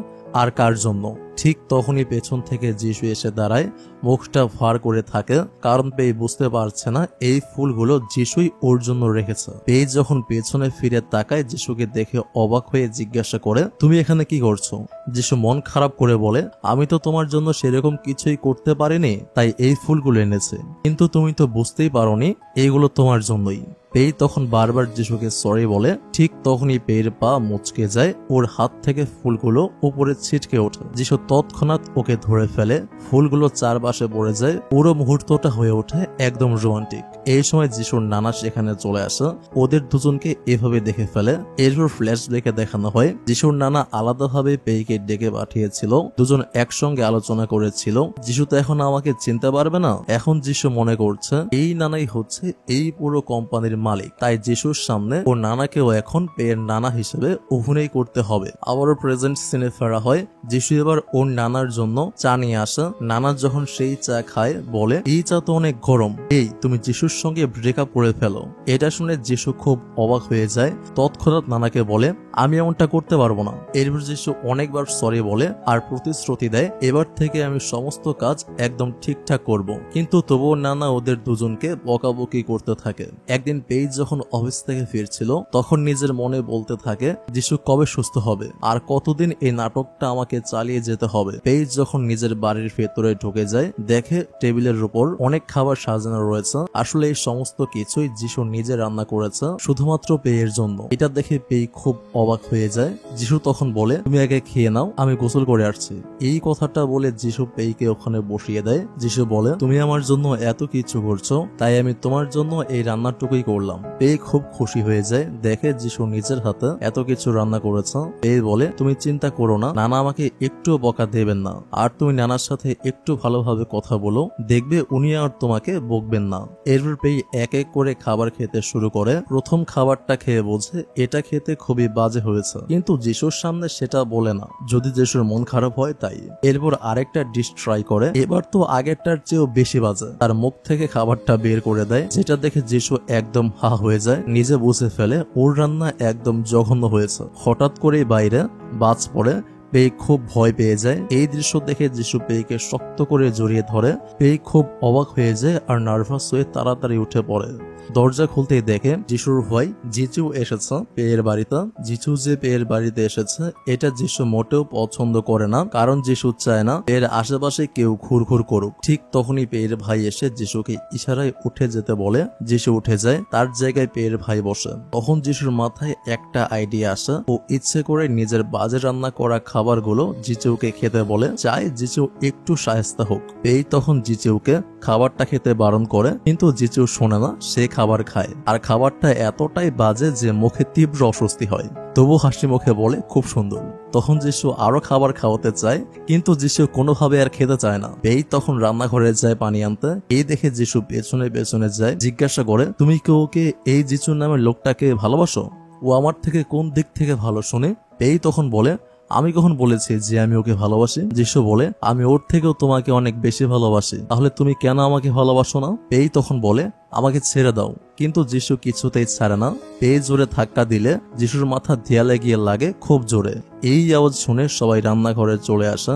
S1: আর কার জন্য। ঠিক তখনই পেছন থেকে যিশু এসে দাঁড়ায়, মুখটা ভার করে থাকে, কারণ পেয়ে বুঝতে পারছে না এই ফুলগুলো যিশুই ওর জন্য রেখেছে। পেয়ে যখন পেছনে ফিরে তাকায়, যিশুকে দেখে অবাক হয়ে জিজ্ঞাসা করে তুমি এখানে কি করছো? যিশু মন খারাপ করে বলে আমি তো তোমার জন্য সেরকম কিছুই করতে পারিনি, তাই এই ফুলগুলো এনেছে, কিন্তু তুমি তো বুঝতেই পারোনি এইগুলো তোমার জন্যই। পেই তখন বারবার যিশুকে সরি বলে। ঠিক তখনই পেয়ের পা মুচকে যায়, ওর হাত থেকে ফুলগুলো উপরে ছিটকে ওঠে। যিশু তৎক্ষণাৎ ওকে ধরে ফেলে, ফুলগুলো চারপাশে পড়ে যায়। পুরো মুহূর্তটা হয়ে ওঠে একদম রোমান্টিক। এই সময় যিশুর নানা সেখানে চলে আসে, ওদের দুজনকে এভাবে দেখে ফেলে। এরপর ফ্ল্যাশব্যাকে দেখানো হয় যিশুর নানা আলাদাভাবে পেইকে ডেকে পাঠিয়েছিল, দুজন একসঙ্গে আলোচনা করেছিল যিশু তো এখন আমাকে চিনতে পারবে না। এখন যিশু মনে করছে এই নানাই হচ্ছে এই পুরো কোম্পানির মালিক, তাই যিশুর সামনে ওর নানাকেও এখন পেয়ের নানা হিসেবে অভিনয় করতে হবে। আবারও প্রেজেন্ট সিনে ফেরা হয়। যিশু এবার ওর নানার জন্য চা নিয়ে আসে। নানা যখন সেই চা খায় বলে এই চা তো অনেক গরম, এই তুমি যিশুর সঙ্গে ব্রেকআপ করে ফেলো। এটা শুনে যিশু খুব অবাক হয়ে যায়। তৎক্ষণাৎ নানাকে বলে আমি এমনটা করতে পারবো না। এরপর যিশু অনেকবার সরি বলে আর প্রতিশ্রুতি দেয় এবার থেকে আমি সমস্ত কাজ একদম ঠিকঠাক করব। কিন্তু তবুও নানা ওদের দুজনকে বকাবকি করতে থাকে। একদিন পেইজ যখন অফিস থেকে ফিরছিল তখন নিজের মনে বলতে থাকে যিশু কবে সুস্থ হবে আর কতদিন এই নাটকটা আমাকে চালিয়ে যেতে হবে। পেইজ যখন নিজের বাড়ির ভেতরে ঢুকে যায় দেখে টেবিলের উপর অনেক খাবার সাজানো রয়েছে। আসলে এই সমস্ত কিছুই যিশু নিজে রান্না করেছে শুধুমাত্র পেয়ের জন্য। এটা দেখে পেই খুব অবাক হয়ে যায়। যিশু তখন বলে তুমি আগে খেয়ে নাও, আমি গোসল করে আসছি। এই কথাটা বলে যিশু পেইকে ওখানে বসিয়ে দেয়। যিশু বলে তুমি আমার জন্য এত কিছু করছো, তাই আমি তোমার জন্য এই রান্নাটুকুই করলাম। পেই খুব খুশি হয়ে যায়, দেখে যিশু নিজের হাতে এত কিছু রান্না করেছে। পেই বলে তুমি চিন্তা করো না, নানা আমাকে একটুও বকা দেবেন না, আর তুমি নানার সাথে একটু ভালোভাবে কথা বলো, দেখবে উনি আর তোমাকে বকবেন না। এরপর পেই এক এক করে খাবার খেতে শুরু করে। প্রথম খাবারটা খেয়ে বোঝে এটা খেতে খুবই বাজে হয়েছে, কিন্তু যিশুর সামনে সেটা বলে না, যদি যিশুর মন খারাপ হয় তাই। এরপর আরেকটা ডিশ ট্রাই করে, এবার তো আগেরটার চেয়েও বেশি বাজে। তার মুখ থেকে খাবারটা বের করে দেয়, যেটা দেখে যিশু একদম হা হয়ে যায়, নিজে বুঝে ফেলে ওর রান্না একদম জঘন্য হয়েছে। হঠাৎ করেই বাইরে বাজ পড়ে, পেই খুব ভয় পেয়ে যায়। এই দৃশ্য দেখে যিশু পেইকে শক্ত করে জড়িয়ে ধরে। পেই খুব অবাক হয়ে যায় আর নার্ভাস হয়ে তাড়াতাড়ি উঠে পড়ে। দরজা খুলতেই দেখে যিশুর ভাই জিচু এসেছে পেয়ের বাড়িতে। যিশু যে পেয়ের বাড়িতে এসেছে এটা যিশু মোটেও পছন্দ করে না, কারণ যিশু চায় না পেয়ের আশেপাশে কেউ ঘুরঘুর করুক। ঠিক তখনই পেয়ের ভাই এসে যিশুকে ইশারায় উঠে যেতে বলে। যিশু উঠে যায়, তার জায়গায় পেয়ের ভাই বসে। তখন যিশুর মাথায় একটা আইডিয়া আসে, ও ইচ্ছে করে নিজের বাজে রান্না করা খাবারগুলো জিচুকে খেতে বলে, চায় জিচু একটু শায়েস্তা হোক। পেই তখন জিচুকে খাবারটা খেতে বারণ করে, কিন্তু জিচু শোনে না, সে খাবার খায়। আর খাবারটা এতটাই বাজে যে মুখে তীব্র অস্বস্তি হয়, তবু হাসি মুখে বলে খুব সুন্দর। তখন যিশু আরো খাবার খাওয়াতে চায়, কিন্তু যিশু কোনোভাবে আর খেতে চায় না। পেই তখন রান্নাঘরে যায় পানি আনতে। এই দেখে যিশু পেছনে পেছনে যায়, জিজ্ঞাসা করে তুমি কি ওকে এই যিশুর নামের লোকটাকে ভালোবাসো? ও আমার থেকে কোন দিক থেকে ভালো শুনে? পেই তখন বলে আমি কখন বলেছি যে আমি ওকে ভালোবাসি? যিশু বলে আমি ওর থেকেও তোমাকে অনেক বেশি ভালোবাসি, তাহলে তুমি কেন আমাকে ভালোবাসো না? পেই তখন বলে আমাকে ছেড়ে দাও। কিন্তু যিশু কিছুতেই ছাড়ে না। পেয়ে জোরে ধাক্কা দিলে যিশুর মাথা দেয়ালে গিয়ে লাগে খুব জোরে। এই আওয়াজ শুনে সবাই রান্নাঘরে চলে আসা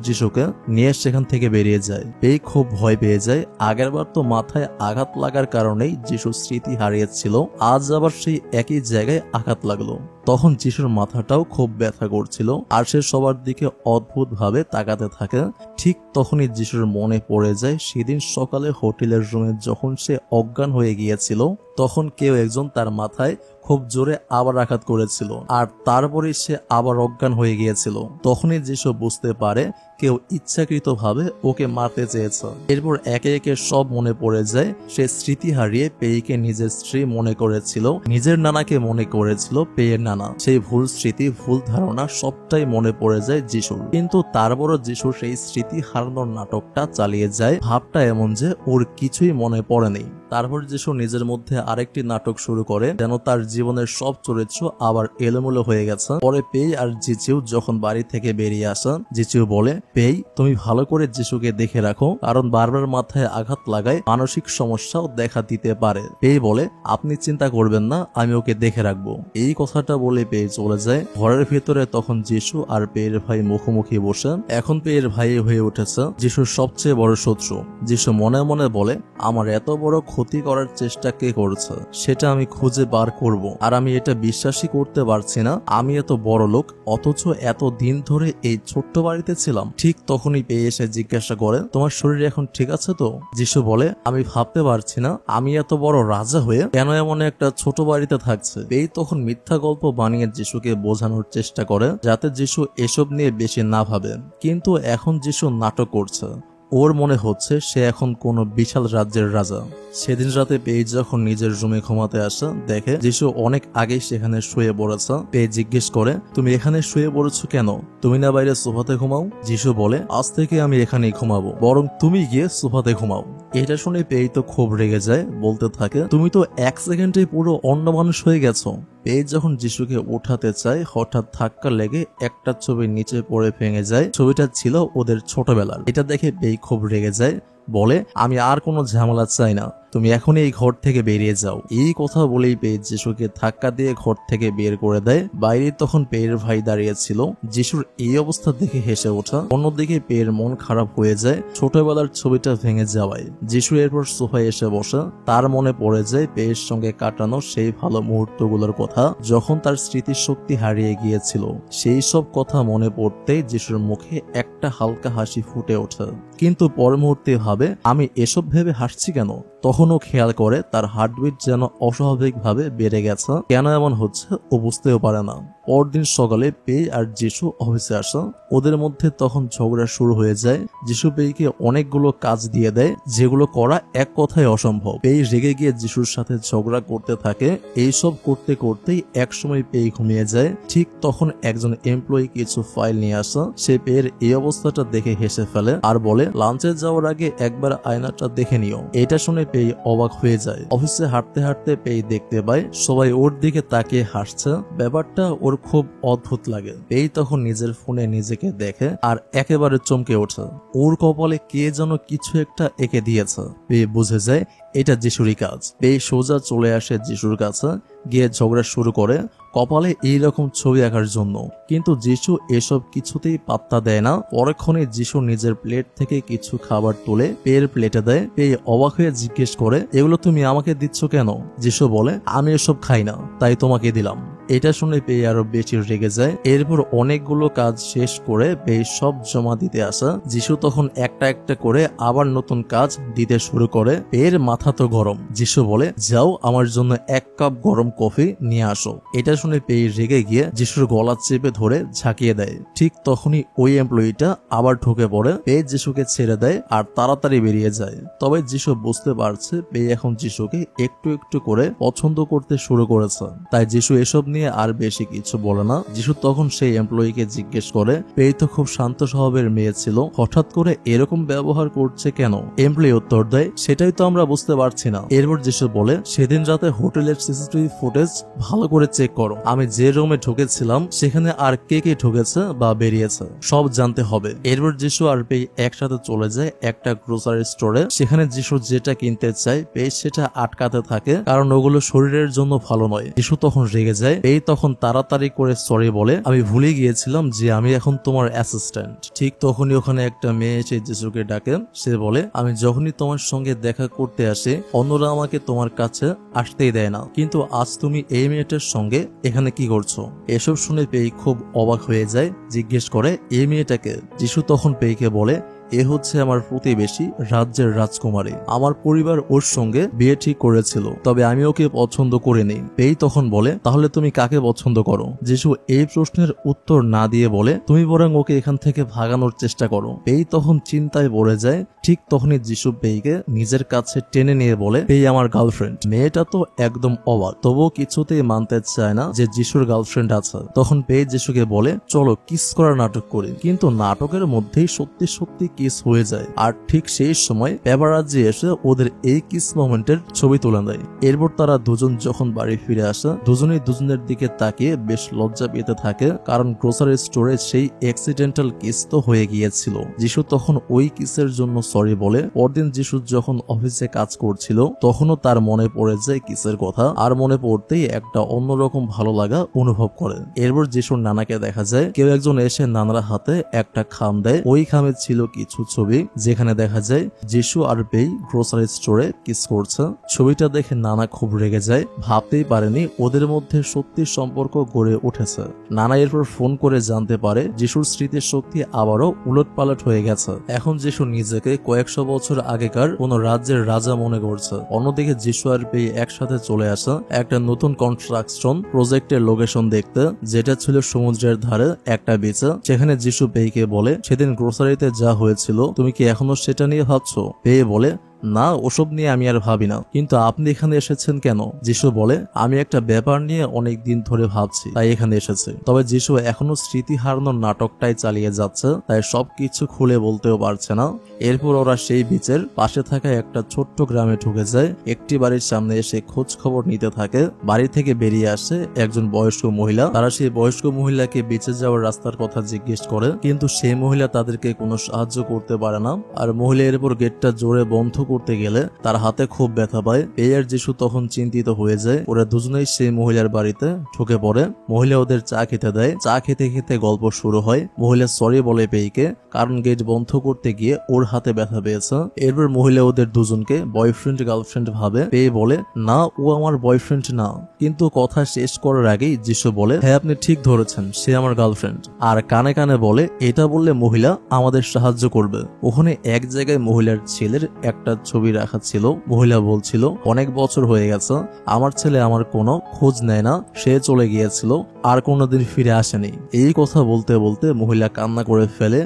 S1: যিশুকে নিয়ে সেখান থেকে বেরিয়ে যায়। পেয়ে খুব ভয় পেয়ে যায়। আগেরবার তো মাথায় আঘাত লাগার কারণেই যিশুর স্মৃতি হারিয়েছিল, আজ আবার সেই একই জায়গায় আঘাত লাগলো। তখন যিশুর মাথাটাও খুব ব্যথা করছিল আর সে সবার দিকে অদ্ভুত ভাবে তাকাতে থাকে। ঠিক তখনই যিশুর মনে পড়ে যায় সেদিন সকালে হোটেলের রুমে যখন সে অজ্ঞান হয়ে গিয়েছিল, তখন কেউ একজন তার মাথায় খুব জোরে আবার আঘাত করেছিল আর তারপরে সে আবার অজ্ঞান হয়ে গিয়েছিল। তখনই যিশু বুঝতে পারে কেউ ইচ্ছাকৃতভাবে ওকে মারতে চেয়েছে। এরপর একে একে সব মনে পড়ে যায়। সে স্মৃতি হারিয়ে পেয়েকে নিজের স্ত্রী মনে করেছিল, নিজের নানাকে মনে করেছিল পেয়ের নানা। সেই ভুল স্মৃতি, ভুল ধারণা সবটাই মনে পড়ে যায় যিশুর। কিন্তু তারপরও যিশু সেই স্মৃতি হারানোর নাটকটা চালিয়ে যায়। ভাবটা এমন যে ওর কিছুই মনে পড়েনি। তারপর যিশু নিজের মধ্যে আরেকটি নাটক শুরু করে, যেন তার জীবনের সব চরিত্র আবার এলোমেলো হয়ে গেছে। পরে পেই আর জিচিউ যখন বাড়ি থেকে বেরিয়ে আসে, জিচিউ বলে, পেই তুমি ভালো করে যিশুকে দেখে রাখো, কারণ বারবার মাথায় আঘাত লাগায় মানসিক সমস্যাও দেখা দিতে পারে। পেই বলে, আপনি চিন্তা করবেন না, আমি ওকে দেখে রাখবো। এই কথাটা বলে পেই চলে যায়। ঘরের ভিতরে তখন যিশু আর পেয়ের ভাই মুখোমুখি বসে। এখন পেয়ের ভাই হয়ে উঠেছে যিশুর সবচেয়ে বড় শত্রু। যিশু মনে মনে বলে, আমার এত বড় ক্ষতি করার চেষ্টা কে করছে সেটা আমি খুঁজে বার করব। আর আমি এটা বিশ্বাসই করতে পারছি না আমি এত বড় লোক, অথচ এত দিন ধরে এই ছোট্ট বাড়িতে ছিলাম। ঠিক তখনই পেয়ে এসে জিজ্ঞাসা করে, তোমার শরীর এখন ঠিক আছে তো? যিশু বলে, আমি ভাবতে পারছি না আমি এত বড় রাজা হয়ে কেন এমন একটা ছোট বাড়িতে থাকছে। পেই তখন মিথ্যা গল্প বানিয়ে যিশুকে বোঝানোর চেষ্টা করে যাতে যিশু এসব নিয়ে বেশি না ভাবে। কিন্তু এখন যিশু নাটক করছে। ওর মনে হচ্ছে সে এখন কোনো বিশাল রাজ্যের রাজা। সেদিন রাতে পেই যখন নিজের রুমে ঘুমাতে আসে, দেখে যিশু অনেক আগেই সেখানে শুয়ে পড়েছে। পেই জিজ্ঞেস করে, তুমি এখানে শুয়ে পড়েছো কেন? তুমি না বাইরে সোফাতে ঘুমাও? যিশু বলে, আজ থেকে আমি এখানেই ঘুমাবো, বরং তুমি গিয়ে সোফাতে ঘুমাও। এটা শুনে পেই তো খুব রেগে যায়, বলতে থাকে, তুমি তো এক সেকেন্ডে পুরো অন্য মানুষ হয়ে গেছো। পেই যখন যিশুকে উঠাতে চায়, হঠাৎ ধাক্কা লেগে একটা ছবি নিচে পড়ে ভেঙে যায়। ছবিটা ছিল ওদের ছোটবেলার। এটা দেখে পেই খুব রেগে যায়, বলে, আমি আর কোনো ঝামেলা চাই না, তুমি এখনই এই ঘর থেকে বেরিয়ে যাও। এই কথা বলেই পেই যিশুকে ধাক্কা দিয়ে ঘর থেকে বের করে দেয়। বাইরে তখন পেয়ের ভাই দাঁড়িয়ে ছিল। যিশুর এই অবস্থা দেখে হেসে ওঠা। অন্যদিকে পেয়ের মন খারাপ হয়ে যায় ছোটবেলার ছবিটা ভেঙে যাওয়ায়। যিশু এরপর সোফায় এসে বসে। তার মনে পড়ে যায় পেয়ের সঙ্গে কাটানো সেই ভালো মুহূর্তগুলোর কথা, যখন তার স্মৃতিশক্তি হারিয়ে গিয়েছিল। সেই সব কথা মনে পড়তেই যিশুর মুখে একটা হালকা হাসি ফুটে ওঠে। কিন্তু পর মুহূর্তে ভাবে, আমি এসব ভেবে হাসছি কেন? তখনও খেয়াল করে তার হার্টবিট যেন অস্বাভাবিকভাবে বেড়ে গেছে। কেন এমন হচ্ছে ও বুঝতেও পারে না। পরদিন সকালে পেই আর যিশু অফিসে আসে। ওদের মধ্যে তখন ঝগড়া শুরু হয়ে যায়। যিশু পেইকে অনেকগুলো কাজ দিয়ে দেয় যেগুলো করা এক কথায় অসম্ভব। পেই রেগে গিয়ে যিশুর সাথে ঝগড়া করতে থাকে। এইসব করতে করতেই একসময় পেই ঘুমিয়ে যায়। ঠিক তখন একজন এমপ্লয়ি কিছু ফাইল নিয়ে আসে। সে পেয়ের এই অবস্থাটা দেখে হেসে ফেলে আর বলে, লাঞ্চে যাওয়ার আগে একবার আয়নাটা দেখে নিও। এটা শুনে পেই অবাক হয়ে যায়। অফিসে হাঁটতে হাঁটতে পেই দেখতে পায় সবাই ওর দিকে তাকিয়ে হাসছে। ব্যাপারটা ওর খুব অদ্ভুত লাগে। পেই তখন নিজের ফোনে নিজেকে দেখে আর একেবারে চমকে ওঠে। ওর কপালে কে যেন কিছু একটা এঁকে দিয়েছে। পেই বুঝে যায় এটা যিশুরই কাজ। পেই সোজা চলে আসে যিশুর কাছে, গিয়ে ঝগড়া শুরু করে কপালে এইরকম ছবি আঁকার জন্য। কিন্তু যিশু এসব কিছুতেই পাত্তা দেয় না। পরক্ষণে যিশু নিজের প্লেট থেকে কিছু খাবার তুলে পেয়ের প্লেটে দেয়। পেয়ে অবাক হয়ে জিজ্ঞেস করে, এগুলো তুমি আমাকে দিচ্ছ কেন? যিশু বলে, আমি এসব খাই না, তাই তোমাকে দিলাম। এটা শুনে পেয়ে আরো বেশি রেগে যায়। এরপর অনেকগুলো কাজ শেষ করে পেয়ে সব জমা দিতে আসা। যিশু তখন একটা একটা করে আবার নতুন কাজ দিতে শুরু করে। পেয়ের মাথা তো গরম। যিশু বলে, যাও আমার জন্য 1 কাপ গরম কফি নিয়ে আসো। এটা শুনে পেয়ে রেগে গিয়ে যিশুর গলা চেপে ধরে ঝাঁকিয়ে দেয়। ঠিক তখনই ওই এমপ্লয়িটা আবার ঢুকে পড়ে। পেয়ে যিশুকে ছেড়ে দেয় আর তাড়াতাড়ি বেরিয়ে যায়। তবে যিশু বুঝতে পারছে পেয়ে এখন যিশুকে একটু একটু করে পছন্দ করতে শুরু করেছে। তাই যিশু এসব নিয়ে আর বেশি কিছু বলে না। যিশু তখন সেই এমপ্লয়িকে জিজ্ঞেস করে, পেই তো খুব শান্ত স্বভাবের মেয়ে ছিল, হঠাৎ করে এরকম ব্যবহার করছে কেন? এমপ্লয়ি উত্তর দেয়, সেটাই তো আমরা বুঝতে পারছি না। এরপর যিশু বলে, সেদিন রাতে হোটেলের সিসিটিভি ফুটেজ ভালো করে চেক করো। আমি যে রুমে ঢুকেছিলাম সেখানে আর কে কে ঢুকেছে বা বেরিয়েছে সব জানতে হবে। এরপর যিশু আর পেই একসাথে চলে যায় একটা গ্রোসারি স্টোরে। সেখানে যিশু যেটা কিনতে চায় পেই সেটা আটকাতে থাকে, কারণ ওগুলো শরীরের জন্য ভালো নয়। যিশু তখন রেগে যায়। পেই তখন তাড়াতাড়ি করে সরি বলে, আমি ভুলে গিয়েছিলাম যে আমি এখন তোমার অ্যাসিস্ট্যান্ট। ঠিক তখনই ওখানে একটা মেয়ে এসে যিশুকে ডাকে। সে বলে, আমি যখনই তোমার সঙ্গে দেখা করতে আসি অন্যরা আমাকে তোমার কাছে আসতেই দেয় না, কিন্তু আজ তুমি এই মেয়েটার সঙ্গে এখানে কি করছো? এসব শুনে পেই খুব অবাক হয়ে যায়। জিজ্ঞেস করে, এই মেয়েটাকে? যিশু তখন পেইকে বলে, এ হচ্ছে আমার প্রতিবেশী রাজ্যের রাজকুমারী। আমার পরিবার ওর সঙ্গে বিয়ে ঠিক করেছিল, তবে আমি ওকে পছন্দ করিনি। পেই তখন বলে, তাহলে তুমি কাকে পছন্দ করো? যিশু এই প্রশ্নের উত্তর না দিয়ে বলে, তুমি বরং ওকে এখান থেকে ভাগানোর চেষ্টা করো। পেই তখন চিন্তায় পড়ে যায়। ঠিক তখনই যিশু পেইকে নিজের কাছে টেনে নিয়ে বলে, পেই আমার গার্লফ্রেন্ড। মেয়েটা তো একদম অবাক, তবুও কিছুতেই মানতে চায় না যে যিশুর গার্লফ্রেন্ড আছে। তখন পেই যিশুকে বলে, চলো কিস করার নাটক করি। কিন্তু নাটকের মধ্যেই সত্যি সত্যি কিস হয়ে যায়। আর ঠিক সেই সময় পেপারাজ্জি এসে ওদের এই কিস মোমেন্টের ছবি তুলে দেয়। এরপর তারা দুজন যখন বাড়ি ফিরে আসে দুজনেই দুজনের দিকে তাকিয়ে বেশ লজ্জা পেতে থাকে, কারণ গ্রোসারি স্টোরে সেই অ্যাক্সিডেন্টাল কিস তো হয়ে গিয়েছিল। যিশু তখন ওই কিসের জন্য সরি বলে। পরদিন যিশু যখন অফিসে কাজ করছিল তখনও তার মনে পড়ে যায় কিসের কথা, আর মনে পড়তেই একটা অন্যরকম ভালো লাগা অনুভব করে। এরপর যিশুর নানাকে দেখা যায় কেউ একজন এসে নানার হাতে একটা খাম দেয়। ওই খামে ছিল কিছু ছবি, যেখানে দেখা যায় যিশু আর পেই গ্রোসারি স্টোরে কিস করছে। ছবিটা দেখে নানা খুব রেগে যায়। ভাবতেই পারেনি ওদের মধ্যে সত্যি সম্পর্ক গড়ে উঠেছে। নানা এরপর ফোন করে জানতে পারে যিশুর স্মৃতির শক্তি আবারও উলটপালট হয়ে গেছে। এখন যিশু নিজেকে কয়েকশো বছর আগেকার কোন রাজ্যের রাজা মনে করছে। অন্যদিকে যিশু আর পেই একসাথে চলে আসে একটা নতুন কনস্ট্রাকশন প্রজেক্টের লোকেশন দেখতে, যেটা ছিল সমুদ্রের ধারে একটা বিচে। সেখানে যিশু পেইকে বলে, সেদিন গ্রোসারিতে যা হয়েছিল তুমি কি এখনো সেটা নিয়ে ভাবছো? পেই বলে, না, ওসব নিয়ে আমি আর ভাবি না, কিন্তু আপনি এখানে এসেছেন কেন? যিশু বলে, আমি একটা ব্যাপার নিয়ে অনেক দিন ধরে ভাবছি, তাই এখানে এসেছি। তবে যিশু এখনো স্মৃতি হারানোর নাটকটাই চালিয়ে যাচ্ছে, তাই সবকিছু খুলে বলতেও পারছে না। এরপর ওরা সেই বিচের পাশে থাকা একটা ছোট্ট গ্রামে ঢুকে যায়। একটি বাড়ির সামনে এসে খোঁজ খবর নিতে থাকে। বাড়ি থেকে বেরিয়ে আসে একজন বয়স্ক মহিলা। তারা সেই বয়স্ক মহিলাকে বিচে যাওয়ার রাস্তার কথা জিজ্ঞেস করে, কিন্তু সেই মহিলা তাদেরকে কোনো সাহায্য করতে পারে না। আর মহিলা এরপর গেটটা জোরে বন্ধ করতে গেলে তার হাতে খুব ব্যথা পায়। পেই আর যিশু তখন চিন্তিত হয়ে যায়। ওরা দুজনেই সেই মহিলার বাড়িতে ঢুকে পড়ে। মহিলা ওদের চা খেতে দেয়। চা খেতে খেতে গল্প শুরু হয়। মহিলা সরি বলে পেইকে, কারণ গেট বন্ধ করতে গিয়ে ওর হাতে ব্যথা পেয়েছে। এরপর মহিলা ওদের দুজনকে বয়ফ্রেন্ড গার্লফ্রেন্ড ভাবে। পেই বলে, না, ও আমার বয়ফ্রেন্ড না। কিন্তু কথা শেষ করার আগেই যিশু বলে, হ্যাঁ আপনি ঠিক ধরেছেন, সে আমার গার্লফ্রেন্ড। আর কানে কানে বলে, এটা বললে মহিলা আমাদের সাহায্য করবে। ওখানে এক জায়গায় মহিলার ছেলের একটা ছবি রাখা ছিল। মহিলা বলছিল, অনেক বছর হয়ে গেছে, আমার ছেলে আমার কোনো খোঁজ নেয় না, সে চলে গিয়েছিল, আর কোনোদিন ফিরে আসেনি। এই কথা বলতে বলতে মহিলা কান্না করে ফেলে।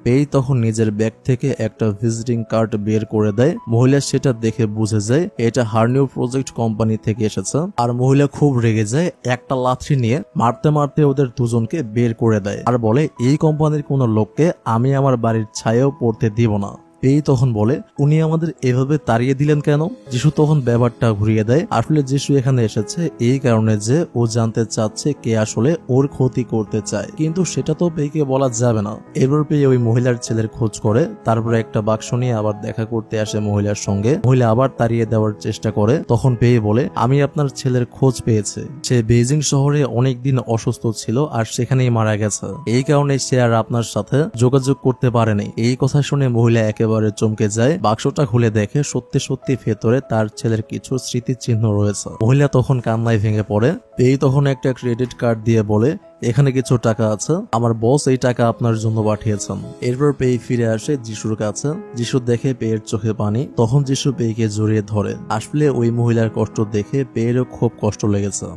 S1: পেই তখন নিজের ব্যাগ থেকে একটা ভিজিটিং কার্ড বের করে দেয়। মহিলা সেটা দেখে বুঝে যায় এটা হার্নিউ প্রজেক্ট কোম্পানি থেকে এসেছে। আর মহিলা খুব রেগে যায়, একটা লাথি নিয়ে মারতে মারতে ওদের দুজনকে বের করে দেয়। আর বলে, এই কোম্পানির কোনো লোককে আমি আমার বাড়ির ছায়াও পড়তে দিব না। পেই তখন বলে, উনি আমাদের এভাবে তাড়িয়ে দিলেন কেন? যিশু তখন ব্যাপারটা ঘুরিয়ে দেয়। আসলে যিশু এখানে এসেছে এই কারণে যে ও জানতে চাচ্ছে কে আসলে ওর ক্ষতি করতে চায়, কিন্তু সেটা তো পেইকে বলা যাবে না। এরপর পেই ওই মহিলার ছেলের খোঁজ করে। তারপরে একটা বাক্স নিয়ে আবার দেখা করতে আসে মহিলার সঙ্গে। মহিলা আবার তাড়িয়ে দেওয়ার চেষ্টা করে। তখন পেই বলে, আমি আপনার ছেলের খোঁজ পেয়েছি। সে বেজিং শহরে অনেকদিন অসুস্থ ছিল আর সেখানেই মারা গেছে। এই কারণে সে আর আপনার সাথে যোগাযোগ করতে পারেনি। এই কথা শুনে মহিলা একেবারে চমকে যায়। বাক্সটা খুলে দেখে সত্যি সত্যি ভেতরে তার ছেলের কিছু স্মৃতিচিহ্ন রয়েছে। মহিলা তখন কান্নায় ভেঙে পড়ে। পেই তখন একটা ক্রেডিট কার্ড দিয়ে বলে, এখানে কিছু টাকা আছে, আমার বস এই টাকা আপনার জন্য পাঠিয়েছেন। এরপর পেই ফিরে আসে যিশুর কাছে। যিশু দেখে পেয়ের চোখে পানি। তখন যিশু পেইকে জড়িয়ে ধরে। আসলে ওই মহিলার কষ্ট দেখে পেয়েরও খুব কষ্ট লেগেছে।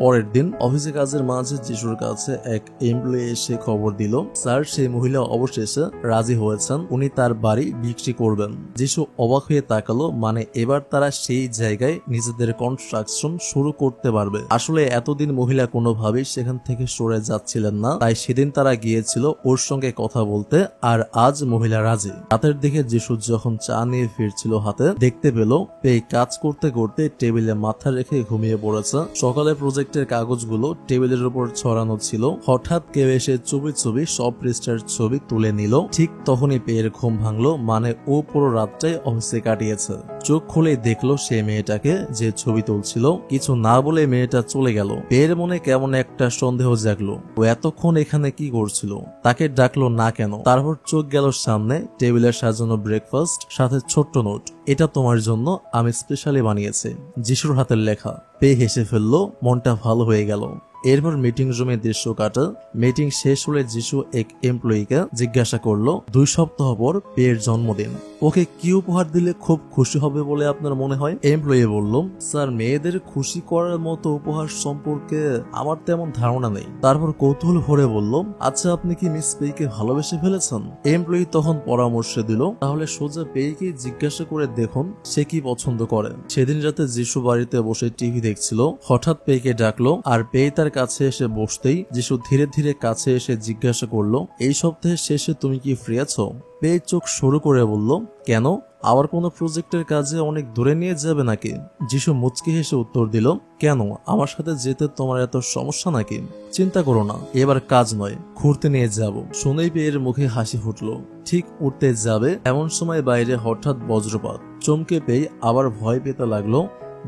S1: পরের দিন অফিসে কাজের মাঝে যিশুর কাছে এক এমপ্লয়ি এসে খবর দিল, স্যার সেই মহিলা অবশেষে রাজি হয়েছেন, উনি তার বাড়ি বিক্রি করবেন। যিশু অবাক হয়ে তাকালো, মানে এবার তারা সেই জায়গায় নিজেদের কনস্ট্রাকশন শুরু করতে পারবে। আসলে এতদিন মহিলা কোনোভাবেই সেখান থেকে সরে যাচ্ছিলেন না, তাই সেদিন তারা গিয়েছিল ওর সঙ্গে কথা বলতে, আর আজ মহিলা রাজি। রাতের দিকে যিশু যখন চা নিয়ে ফিরছিল হাতে, দেখতে পেল পেয়ে কাজ করতে করতে টেবিলে মাথা রেখে ঘুমিয়ে পড়েছে। সকালে প্রজেক্টের কাগজগুলো টেবিলের উপর ছড়ানো ছিল, হঠাৎ কেউ এসে চুপি চুপি সব পৃষ্ঠার ছবি তুলে নিল। ঠিক তখনই পেয়ের ঘুম ভাঙলো, মানে ও পুরো রাতটাই অফিসে কাটিয়েছে। চোখ খুলে দেখলো সে মেয়েটাকে যে ছবি তুলছিল। কিছু না বলে মেয়েটা চলে গেল। পেয়ের মনে কেমন একটা সন্দেহ জাগলো, ও এতক্ষণ এখানে কি করছিল, তাকে ডাকলো না কেন। তারপর চোখ গেল সামনে, টেবিলের সাজানো ব্রেকফাস্ট, সাথে ছোট্ট নোট, এটা তোমার জন্য আমি স্পেশালি বানিয়েছি, যিশুর হাতের লেখা। পেয়ে হেসে ফেললো, মনটা ভালো হয়ে গেল। এরপর মিটিং রুমে দৃশ্য কাটা। মিটিং শেষ হলে যিশু এক এমপ্লয়িকে জিজ্ঞাসা করলো, 2 সপ্তাহ পর পেয়ের জন্মদিন, ওকে কি উপহার দিলে খুব খুশি হবে বলে আপনার মনে হয়? এমপ্লয়ি বলল, স্যার মেয়েদের খুশি করার মতো উপহার সম্পর্কে আমার তেমন ধারণা নেই। তারপর কৌতূহল ভরে বলল, আচ্ছা আপনি কি মিস পেইকে ভালোবেসে ফেলেছেন? এমপ্লয়ি তখন পরামর্শ দিল, তাহলে সোজা পেইকে জিজ্ঞাসা করে দেখুন সে কি পছন্দ করে। সেদিন রাতে যিশু বাড়িতে বসে টিভি দেখছিল, হঠাৎ পেইকে ডাকলো, আর পেই তার কাছে এসে বসতেই যিশু ধীরে ধীরে কাছে এসে জিজ্ঞাসা করলো, এই সপ্তাহের শেষে তুমি কি ফ্রি আছো? পেই চোখ শুরু করে বলল, কেন, আবার কোনো প্রজেক্টের কাজে অনেক দূরে নিয়ে যাবে নাকি? যিশু মুচকি হেসে উত্তর দিল, কেন, আমার সাথে যেতে তোমার এত সমস্যা নাকি? চিন্তা করো না, এবার কাজ নয়, ঘুরতে নিয়ে যাব। শুনেই পেয়ের মুখে হাসি ফুটলো। ঠিক উঠতে যাবে এমন সময় বাইরে হঠাৎ বজ্রপাত। চমকে পেয়ে আবার ভয় পেতে লাগলো।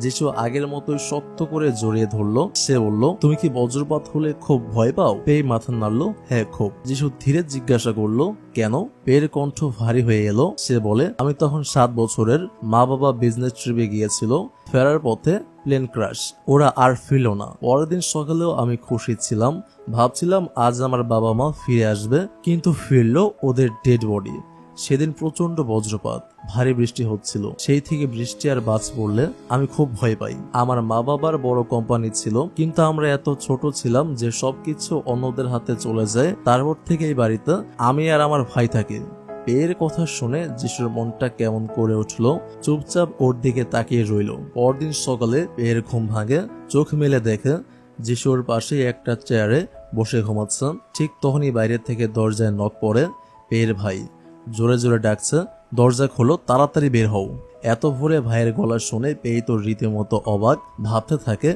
S1: যিশু আগের মতোই শক্ত করে জড়িয়ে ধরলো। সে বলল, তুমি কি বজ্রপাত হলে খুব ভয় পাও? পেয়ে মাথা নাড়লো, হ্যাঁ খুব। যিশু ধীরে জিজ্ঞাসা করলো, কেন? পেয়ের কণ্ঠ ভারী হয়ে এলো। সে বলে, আমি তখন 7 বছরের, মা বাবা বিজনেস ট্রিপে গিয়েছিল, ফেরার পথে প্লেন ক্র্যাশ, ওরা আর ফিরল না। পরের দিন সকালেও আমি খুশি ছিলাম, ভাবছিলাম আজ আমার বাবা মা ফিরে আসবে, কিন্তু ফিরলো ওদের ডেড বডি। সেদিন প্রচন্ড বজ্রপাত, ভারী বৃষ্টি হচ্ছিল। সেই থেকে বৃষ্টি আর বাজ পড়লে আমি খুব ভয় পাই। আমার মা বাবার বড় কোম্পানি ছিল, কিন্তু আমরা এত ছোট ছিলাম যে সবকিছু অন্যদের হাতে চলে যায়। তারপর থেকে এই বাড়িতে আমি আর আমার ভাই থাকি। পেয়ের কথা শুনে যিশুর মনটা কেমন করে উঠল, চুপচাপ ওর দিকে তাকিয়ে রইল। পরদিন সকালে পেয়ের ঘুম ভাঙে, চোখ মেলে দেখে যিশুর পাশে একটা চেয়ারে বসে ঘুমাচ্ছে। ঠিক তখনই বাইরে থেকে দরজায় নক পড়ে। পেয়ের ভাই জোরে জোরে ডাকছে, দরজা খোলো, তাড়াতাড়ি বের হও। এত ভোরে ভাইয়ের গলা শুনে পেয়ে তো রীতিমতো অবাক, ভাবতে থাকে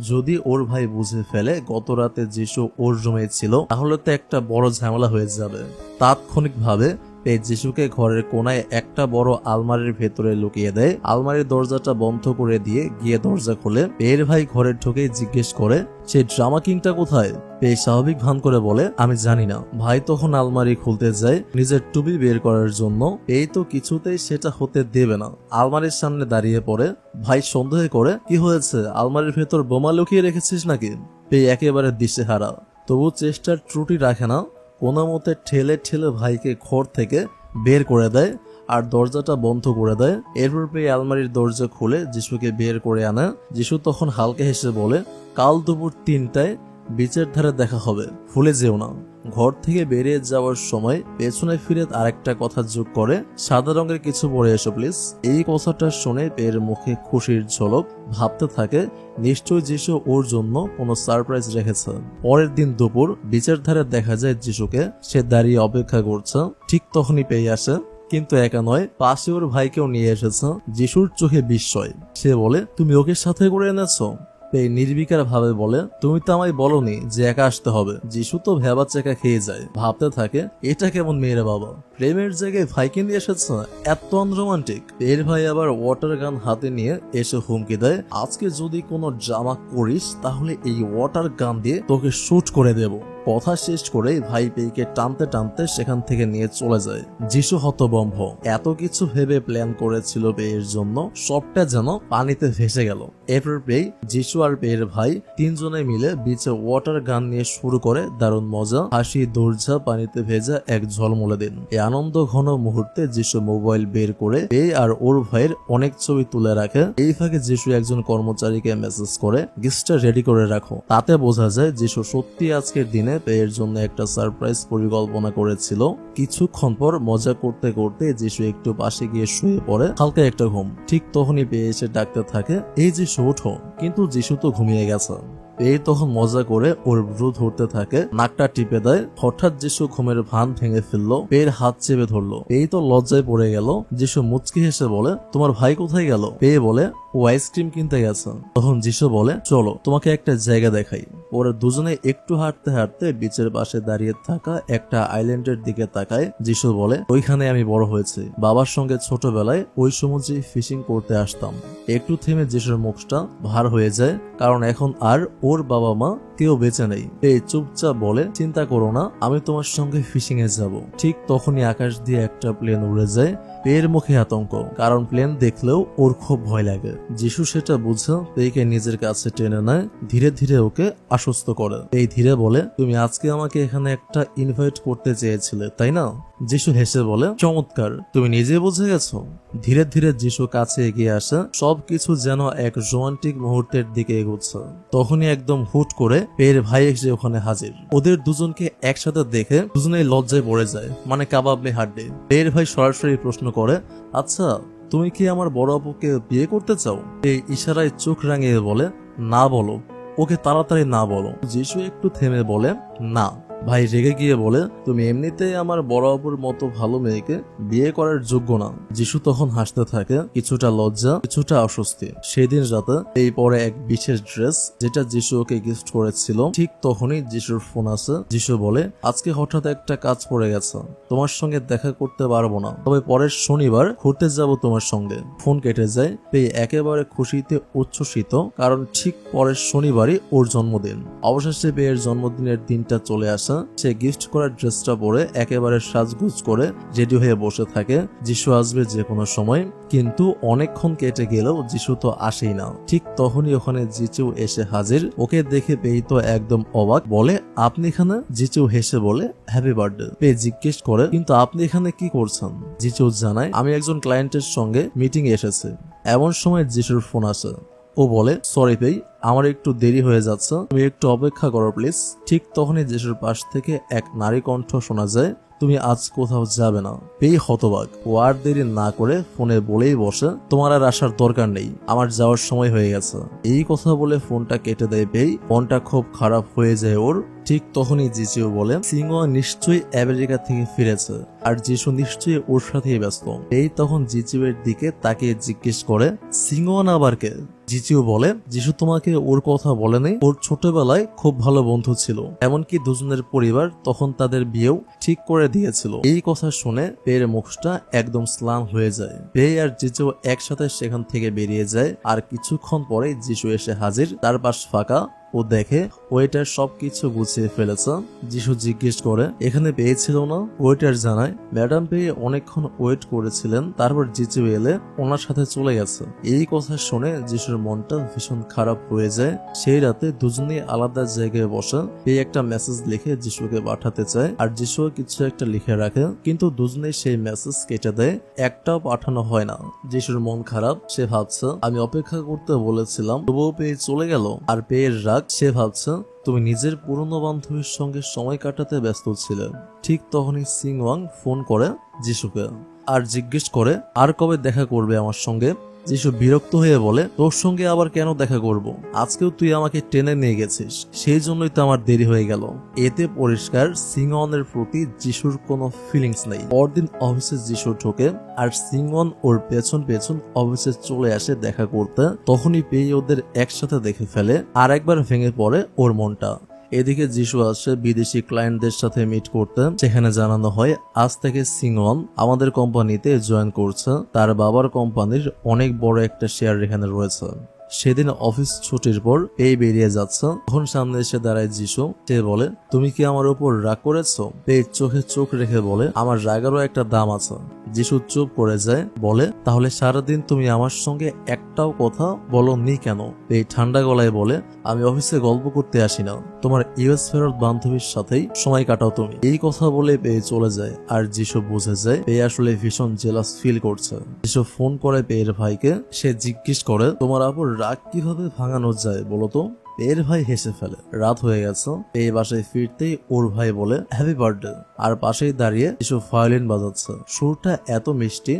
S1: যদি ওর ভাই বুঝে ফেলে গত রাতে যিশু ওর রুমে ছিল, তাহলে তো একটা বড় ঝামেলা হয়ে যাবে। তাৎক্ষণিকভাবে পেয়ে যিশুকে ঘরের কোনায় একটা বড় আলমারির ভেতরে লুকিয়ে দেয়। আলমারির দরজাটা বন্ধ করে দিয়ে গিয়ে দরজা খুলে পেয়ের ভাই ঘরে ঢুকেই জিজ্ঞেস করে, সেই ড্রামা কিংটা কোথায়? পেয়ে স্বাভাবিক ভান করে বলে, আমি জানি না। ভাই তখন আলমারি খুলতে যায় নিজের টুপি বের করার জন্য। পেয়ে তো কিছুতেই সেটা হতে দেবে না, আলমারির সামনে দাঁড়িয়ে পড়ে। ভাই সন্দেহ করে, কি হয়েছে, আলমারির ভেতর বোমা লুকিয়ে রেখেছিস নাকি? পেয়ে একেবারে দিশেহারা, তবু চেষ্টার ত্রুটি রাখে না। কোনো মতে ঠেলে ঠেলে ভাইকে ঘর থেকে বের করে দেয় আর দরজাটা বন্ধ করে দেয়। এরপর পেয়ে আলমারির দরজা খুলে যিশুকে বের করে আনে। যিশু তখন হালকা হেসে বলে, কাল দুপুর 3টায় বিচের ধারে দেখা হবে, ভুলে যেও না। ঘর থেকে বেরিয়ে যাওয়ার সময় পেছনে ফিরে আরেকটা কথা যোগ করে, সাদা রঙের কিছু পরে এসো প্লিজ। এই কথাটা শুনে পেয়ের মুখে খুশির ঝলক, ভাবতে থাকে নিশ্চয় যিশু ওর জন্য কোনো সারপ্রাইজ রেখেছে। পরের দিন দুপুর বিচের ধারে দেখা যায় যিশুকে, সে দাঁড়িয়ে অপেক্ষা করছে। ঠিক তখনই পেয়ে আসে, কিন্তু একা নয়, পাশে ওর ভাইকেও নিয়ে এসেছে। যিশুর চোখে বিস্ময়। সে বলে, তুমি ওকে সাথে করে এনেছো? পেয়ে নির্বিকার ভাবে বলে, তুমি তো আমায় বলনি যে একা আসতে হবে। যিশু তো ভেবা চেকা খেয়ে যায়, ভাবতে থাকে এটা কেমন মেয়েরা বাবা, প্রেমের জায়গায় ভাইকে নিয়ে এসেছে, এত আনরোমান্টিক। এর ভাই আবার ওয়াটার গান হাতে নিয়ে এসে হুমকি দেয়, আজকে যদি কোনো ড্রামা করিস তাহলে এই ওয়াটার গান দিয়ে তোকে শুট করে দেব। কথা শেষ করে ভাই পেইকে টানতে টানতে সেখান থেকে নিয়ে চলে যায়। যিশু হতভম্ব, এত কিছু ভেবে প্ল্যান করেছিল পেয়ের জন্য, সবটা যেন পানিতে ভেসে গেল। এরপর পেই যিশু আর পেয়ের ভাই তিনজনে মিলে বিচে ওয়াটার গান নিয়ে শুরু করে দারুণ মজা, হাসি, দৌড়ঝাঁপ, পানিতে ভেজা এক ঝলমলে দিন। এই আনন্দ ঘন মুহূর্তে যিশু মোবাইল বের করে পেয়ে আর ওর ভাইয়ের অনেক ছবি তুলে রাখে। এই ফাঁকে যিশু একজন কর্মচারীকে মেসেজ করে গিফটটা রেডি করে রাখো। তাতে বোঝা যায় যিশু সত্যি আজকের দিনে পেয়ের জন্য একটা সারপ্রাইজ পরিকল্পনা করেছিল। কিছুক্ষণ পর মজা করতে করতে যিশু একটু পাশে গিয়ে শুয়ে পড়ে, হালকা একটা ঘুম। ঠিক তখনই পেয়ে এসে ডাকতে থাকে, এই যিশু ওঠো। কিন্তু যিশু তো ঘুমিয়ে গেছে। পেয়ে তখন মজা করে ওর ভ্রু ধরতে থাকে, নাকটা টিপে দেয়। হঠাৎ যিশু ঘুমের ভান ভেঙে ফেললো, পেয়ের হাত চেপে ধরলো। পেয়ে তো লজ্জায় পড়ে গেল। যিশু মুচকি হেসে বলে, তোমার ভাই কোথায় গেল? পেয়ে বলে, ও আইসক্রিম কিনতে গেছে। তখন যিশু বলে, চলো তোমাকে একটা জায়গা দেখাই। ওরা দুজনে একটু হাঁটতে হাঁটতে বিচের পাশে দাঁড়িয়ে থাকা একটা আইল্যান্ডের দিকে তাকায়। যিশু বলে, ওইখানে আমি বড় হয়েছি। বাবার সঙ্গে ছোটবেলায় ওই সমুদ্রে ফিশিং করতে আসতাম। একটু থেমে যিশুর মুখটা ভার হয়ে যায়, কারণ এখন আর ওর বাবা মা কেউ বেঁচে নেই। এই চুপচাপ বলে, চিন্তা করো না, আমি তোমার সঙ্গে ফিশিং এ যাব। ঠিক তখনই আকাশ দিয়ে একটা প্লেন উড়ে যায়। পেয়ের মুখে আতঙ্ক, কারণ প্লেন দেখলেও ওর খুব ভয় লাগে। যিশু সেটা বুঝে পেয়েকে নিজের কাছে টেনে নেয়, ধীরে ধীরে ওকে আশ্বস্ত করে। এই ধীরে বলে, তুমি আজকে আমাকে এখানে একটা ইনভাইট করতে চেয়েছিলে, তাই না? যিশু হেসে বলে, চমৎকার, তুমি নিজে বুঝে গেছো। ধীরে ধীরে যিশু কাছে এগিয়ে আসে, সবকিছু যেন এক রোমান্টিক মুহূর্তের দিকে এগোচ্ছে। তখনই একদম হুট করে পেয়ের ভাই এসে ওখানে হাজির। ওদের দুজনকে একসাথে দেখে দুজনেই লজ্জায় পড়ে যায়, মানে কাবাবলে হাড্ডি। পেয়ের ভাই সরাসরি প্রশ্ন করে, আচ্ছা তুমি কি আমার বড় আপুকে বিয়ে করতে চাও? এই ইশারায় চোখ রাঙিয়ে বলে, না বলো, ওকে তাড়াতাড়ি না বলো। যিশু একটু থেমে বলে, না। ভাই রেগে গিয়ে বলে, তুমি এমনিতেই আমার বড় আপুর মতো ভালো মেয়েকে বিয়ে করার যোগ্য না। যিশু তখন হাসতে থাকে, কিছুটা লজ্জা, কিছুটা অস্বস্তি। সেদিন রাতে এই পরে এক বিশেষ ড্রেস, যেটা যিশু ওকে গিফট করেছিল। ঠিক তখনই যিশুর ফোন আসে। যিশু বলে, আজকে হঠাৎ একটা কাজ পড়ে গেছে, তোমার সঙ্গে দেখা করতে পারবো না, তবে পরের শনিবার ঘুরতে যাব তোমার সঙ্গে। ফোন কেটে যায়। পেয়ে একেবারে খুশিতে উচ্ছ্বসিত, কারণ ঠিক পরের শনিবারই ওর জন্মদিন। অবশেষে পেয়ের জন্মদিনের দিনটা চলে আসে। সে গিফট করার ড্রেসটা পরে একেবারে সাজগুজ করে রেডি হয়ে বসে থাকে। যিশু আসবে যে কোনো সময়। কিন্তু অনেকক্ষণ কেটে গেলেও যিশু তো আসেই না। ঠিক তখনই ওখানে যিশু এসে হাজির। ওকে দেখে পেই তো একদম অবাক, বলে, আপনি এখানে? যিশু হেসে বলে, হ্যাপি বার্থডে। পেয়ে জিজ্ঞেস করে, কিন্তু আপনি এখানে কি করছেন? যিশু জানায়, আমি একজন ক্লায়েন্টের সঙ্গে মিটিং এ এসেছি। এমন সময় যিশুর ফোন আসে। ও বলে, সরি পেই, আমার একটু দেরি হয়ে যাচ্ছে, তুমি একটু অপেক্ষা করো প্লিজ। ঠিক তখনই যিশুর পাশ থেকে এক নারী কণ্ঠ শোনা যায়, তুমি আজ কোথাও যাবে না। পেই হতবাক। ও আর দেরি না করে ফোনে বলেই বসে, তোমার আর আসার দরকার নেই, আমার যাওয়ার সময় হয়ে গেছে। এই কথা বলে ফোনটা কেটে দেয় পেই। মনটা খুব খারাপ হয়ে যায় ওর। ঠিক তখনই যিশু বলে, সিংহা নিশ্চয়ই আমেরিকা থেকে ফিরেছে, আর যিশু নিশ্চয়ই ওর সাথেই ব্যস্ত। এই তখন যিশুর দিকে তাকিয়ে জিজ্ঞেস করে, সিংহা আবার কে? যিশু বলে, যিশু তোমাকে ওর কথা বলেনি? ওর ছোটবেলায় খুব ভালো বন্ধু ছিল, এমনকি দুজনের পরিবার তখন তাদের বিয়েও ঠিক করে দিয়েছিল। এই কথা শুনে পেয়ের মুখটা একদম স্লান হয়ে যায়। পেয়ে আর যিশু একসাথে সেখান থেকে বেরিয়ে যায়। আর কিছুক্ষণ পরে যিশু এসে হাজির। তার পাশ ফাঁকা। ও দেখে ওয়েটার সবকিছু গুছিয়ে ফেলেছে। যিশু জিজ্ঞেস করে, এখানে পেয়েছিল না? ওয়েটার জানায়, ম্যাডাম পেয়ে অনেকক্ষণ ওয়েট করেছিলেন, তারপর যিশু এলে ওনার সাথে চলে গেছে। এই কথা শুনে যিশুর মনটা ভীষণ খারাপ হয়ে যায়। সেই রাতে দুজনেই আলাদা জায়গায় বসে। পেয়ে একটা মেসেজ লিখে যিশুকে পাঠাতে চায়, আর যিশু কিছু একটা লিখে রাখে, কিন্তু দুজনেই সেই মেসেজ কেটে দেয়, একটাও পাঠানো হয় না। যিশুর মন খারাপ। সে ভাবছে, আমি অপেক্ষা করতে বলেছিলাম, তবুও পেয়ে চলে গেল। আর পেয়ের রাগ। সে ভাবছে, তুমি নিজের পুরনো বান্ধবীর সঙ্গে সময় কাটাতে ব্যস্ত ছিলে। ঠিক তখনই সিংওয়াং ফোন করে যিশুকে আর জিজ্ঞেস করে, আর কবে দেখা করবে আমার সঙ্গে? যিশু বিরক্ত হয়ে বলে, তোর সঙ্গে আবার কেন দেখা করব? আজকেও তুই আমাকে টেনে নিয়ে গেছিস, সেই জন্যই তো আমার দেরি হয়ে গেল। এতে পরিষ্কার সিংওয়ানের প্রতি যিশুর কোনো ফিলিংস নেই। পরদিন অফিসে যিশু ঢোকে, আর সিংওয়ান ওর পেছন পেছন অফিসে চলে আসে দেখা করতে। তখনই পেয়ে ওদের একসাথে দেখে ফেলে, আর একবার ভেঙে পড়ে ওর মনটা। এদিকে যিশু আসে বিদেশি ক্লায়েন্টদের সাথে মিট করতে। সেখানে জানানো হয়, আজ থেকে সিংওয়ান আমাদের কোম্পানিতে জয়েন করছে। তার বাবার কোম্পানির অনেক বড় একটা শেয়ার এখানে রয়েছে। সেদিন অফিস ছুটির পর পেয়ে বেরিয়ে যাচ্ছে, তখন সামনে এসে দাঁড়ায় যিশু। সে বলে, তুমি কি আমার উপর রাগ করেছো? পেয়ে চোখে চোখ রেখে বলে, আমার রাগেরও একটা দাম আছে। যিশু চুপ করে যায়, বলে, তাহলে সারাদিন তুমি আমার সঙ্গে একটাও কথা বলনি কেন? পেয়ে ঠান্ডা গলায় বলে, আমি অফিসে গল্প করতে আসি না, তোমার ইউএস ফেরত বান্ধবীর সাথেই সময় কাটাও তুমি। এই কথা বলে পেয়ে চলে যায়। আর যিশু বুঝে যায় পেয়ে আসলে ভীষণ জেলাস ফিল করছে। যিশু ফোন করে পেয়ের ভাইকে। সে জিজ্ঞেস করে, তোমার আপুর রাগ কিভাবে ভাঙানো যায় বলতো? পেয়ের ভাই হেসে ফেলে। রাত হয়ে গেছে। পেয়ে বাসায় ফিরতেই ওর ভাই বলে, হ্যাপি বার্থডে। আর পাশেই দাঁড়িয়ে যিশু ভায়োলিন বাজাচ্ছে। সুরটা এত মিষ্টি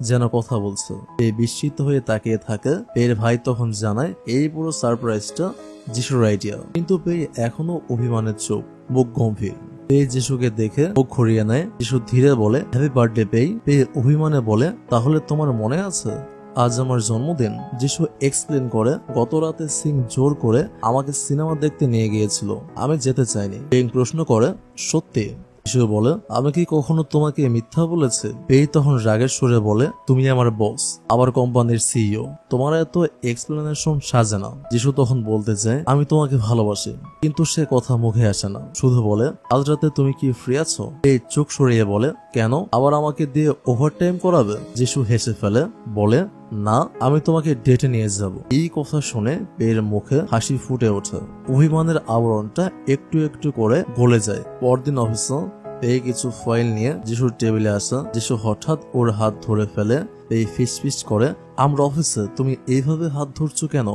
S1: যেন কথা বলছে। পেয়ে বিস্মিত হয়ে তাকিয়ে থাকে। পেয়ের ভাই তখন জানায় এই পুরো সারপ্রাইজটা যিশুর আইডিয়া। কিন্তু পেয়ে এখনো অভিমানের চোখ, মুখ গম্ভীর। পেয়ে যিশুকে দেখে মুখ ঘুরিয়ে নেয়। যিশু ধীরে বলে, হ্যাপি বার্থডে পেয়ে। পেয়ে অভিমানে বলে, তাহলে তোমার মনে আছে আজ আমার জন্মদিন? যিশু এক্সপ্লেন করে, গত রাতে সিং জোর করে আমাকে সিনেমা দেখতে নিয়ে গিয়েছিল, আমি যেতে চাইনি। পেং প্রশ্ন করে, সত্যি? যিশু বলে, আমি কি কখনো তোমাকে মিথ্যা বলেছে? পেই তখন রাগের সুরে বলে, তুমি আমার বস, আবার কোম্পানির সিইও, তোমার এত এক্সপ্লেনেশন সাজে না। যিশু তখন বলতে চায়, আমি তোমাকে ভালোবাসি, কিন্তু সে কথা মুখে আসে না। শুধু বলে, আজ রাতে তুমি কি ফ্রি আছো? এই চোখ সরিয়ে বলে, কেন? আবার আমাকে দিয়ে ওভারটাইম করাবে? যিশু হেসে ফেলে, বলে, না, আমি তোমাকে ডেটে নিয়ে যাব। এই কথা শুনে পেয়ের মুখে হাসি ফুটে ওঠে। অভিমানের আবরণটা একটু একটু করে গলে যায়। পরদিন অফিসে পেয়ে কিছু ফাইল নিয়ে যিশুর টেবিলে আসে। যিশু হঠাৎ ওর হাত ধরে ফেলে। পেয়ে ফিসফিস করে, আমরা অফিসে, তুমি এইভাবে হাত ধরছো কেন?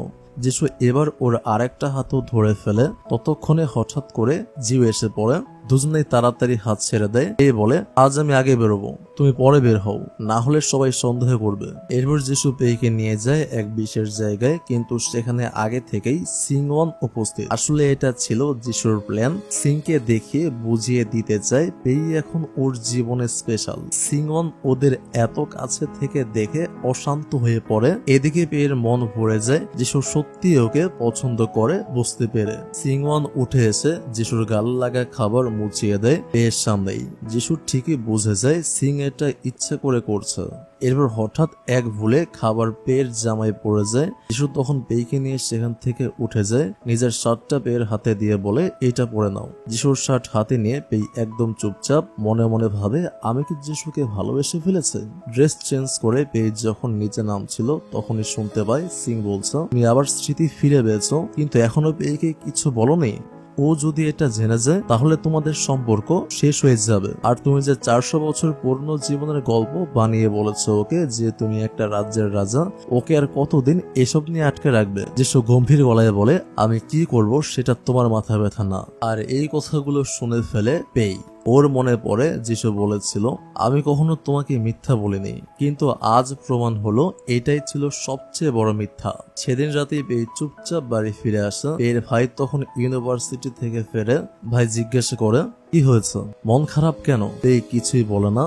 S1: যিশু এবার ওর আরেকটা হাতও ধরে ফেলে। ততক্ষণে হঠাৎ করে জিউ এসে পড়ে। দুজনেই তাড়াতাড়ি হাত ছেড়ে দেয়। এ বলে, আজ আমি আগে বেরোবো, তুমি পরে বের হও, না হলে সবাই সন্দেহ করবে। এরপর যিশু পেইকে নিয়ে যায় এক বিশেষ জায়গায়, কিন্তু সেখানে আগে থেকেই সিংওয়ান উপস্থিত। আসলে এটা ছিল যিশুর প্ল্যান। সিংকে দেখিয়ে বুঝিয়ে দিতে চায় পেই এখন ওর জীবনে স্পেশাল। সিংওয়ান ওদের এত কাছে থেকে দেখে অশান্ত হয়ে পড়ে। এদিকে পেয়ের মন ভরে যায়। যিশু সত্যি ওকে পছন্দ করে বুঝতে পেরে। সিংওয়ান উঠে এসে যিশুর গাল লাগা খাবার মুছিয়ে দেয় পেয়ের সামনেই। যিশু ঠিকই বুঝে যায় সিং এটা ইচ্ছে করে করছে। এরপর হঠাৎ এক ভুলে খাবার পেয়ের জামায় পড়ে যায়। যিশু তখন পেইকে নিয়ে সেখান থেকে উঠে যায়। নিজের শার্টটা পেয়ের হাতে দিয়ে বলে, এটা পরে নাও। যিশুর শার্ট হাতে নিয়ে পেই একদম চুপচাপ মনে মনে ভাবে, আমি কি যিশুকে ভালোবেসে ফেলেছে? ড্রেস চেঞ্জ করে পেয়ে যখন নিচে নামছিল তখনই শুনতে পায় সিং বলছে, তুমি আবার স্মৃতি ফিরে পেয়েছো, কিন্তু এখনো পেইকে কিছু বলোনি। ও যদি এটা জেনে যায় তাহলে তোমাদের সম্পর্ক শেষ হয়ে যাবে। আর তুমি যে 400 বছর পুরনো জীবনের গল্প বানিয়ে বলেছো ওকে যে তুমি একটা রাজ্যের রাজা, ওকে আর কতদিন এসব নিয়ে আটকে রাখবে? যিশু গম্ভীর গলায় বলে, আমি কি করব সেটা তোমার মাথা ব্যথা না। আর এই কথাগুলো শুনে ফেলে পেই। ওর মনে পড়ে যিশু বলেছিল, আমি কখনো তোমাকে মিথ্যা বলিনি, কিন্তু আজ প্রমাণ হলো এটাই ছিল সবচেয়ে বড় মিথ্যা। সেদিন রাতেই পেয়ে চুপচাপ বাড়ি ফিরে আসে। এর ভাই তখন ইউনিভার্সিটি থেকে ফেরে। ভাই জিজ্ঞাসা করে, কি হয়েছে, মন খারাপ কেন? এই কিছুই বলে না।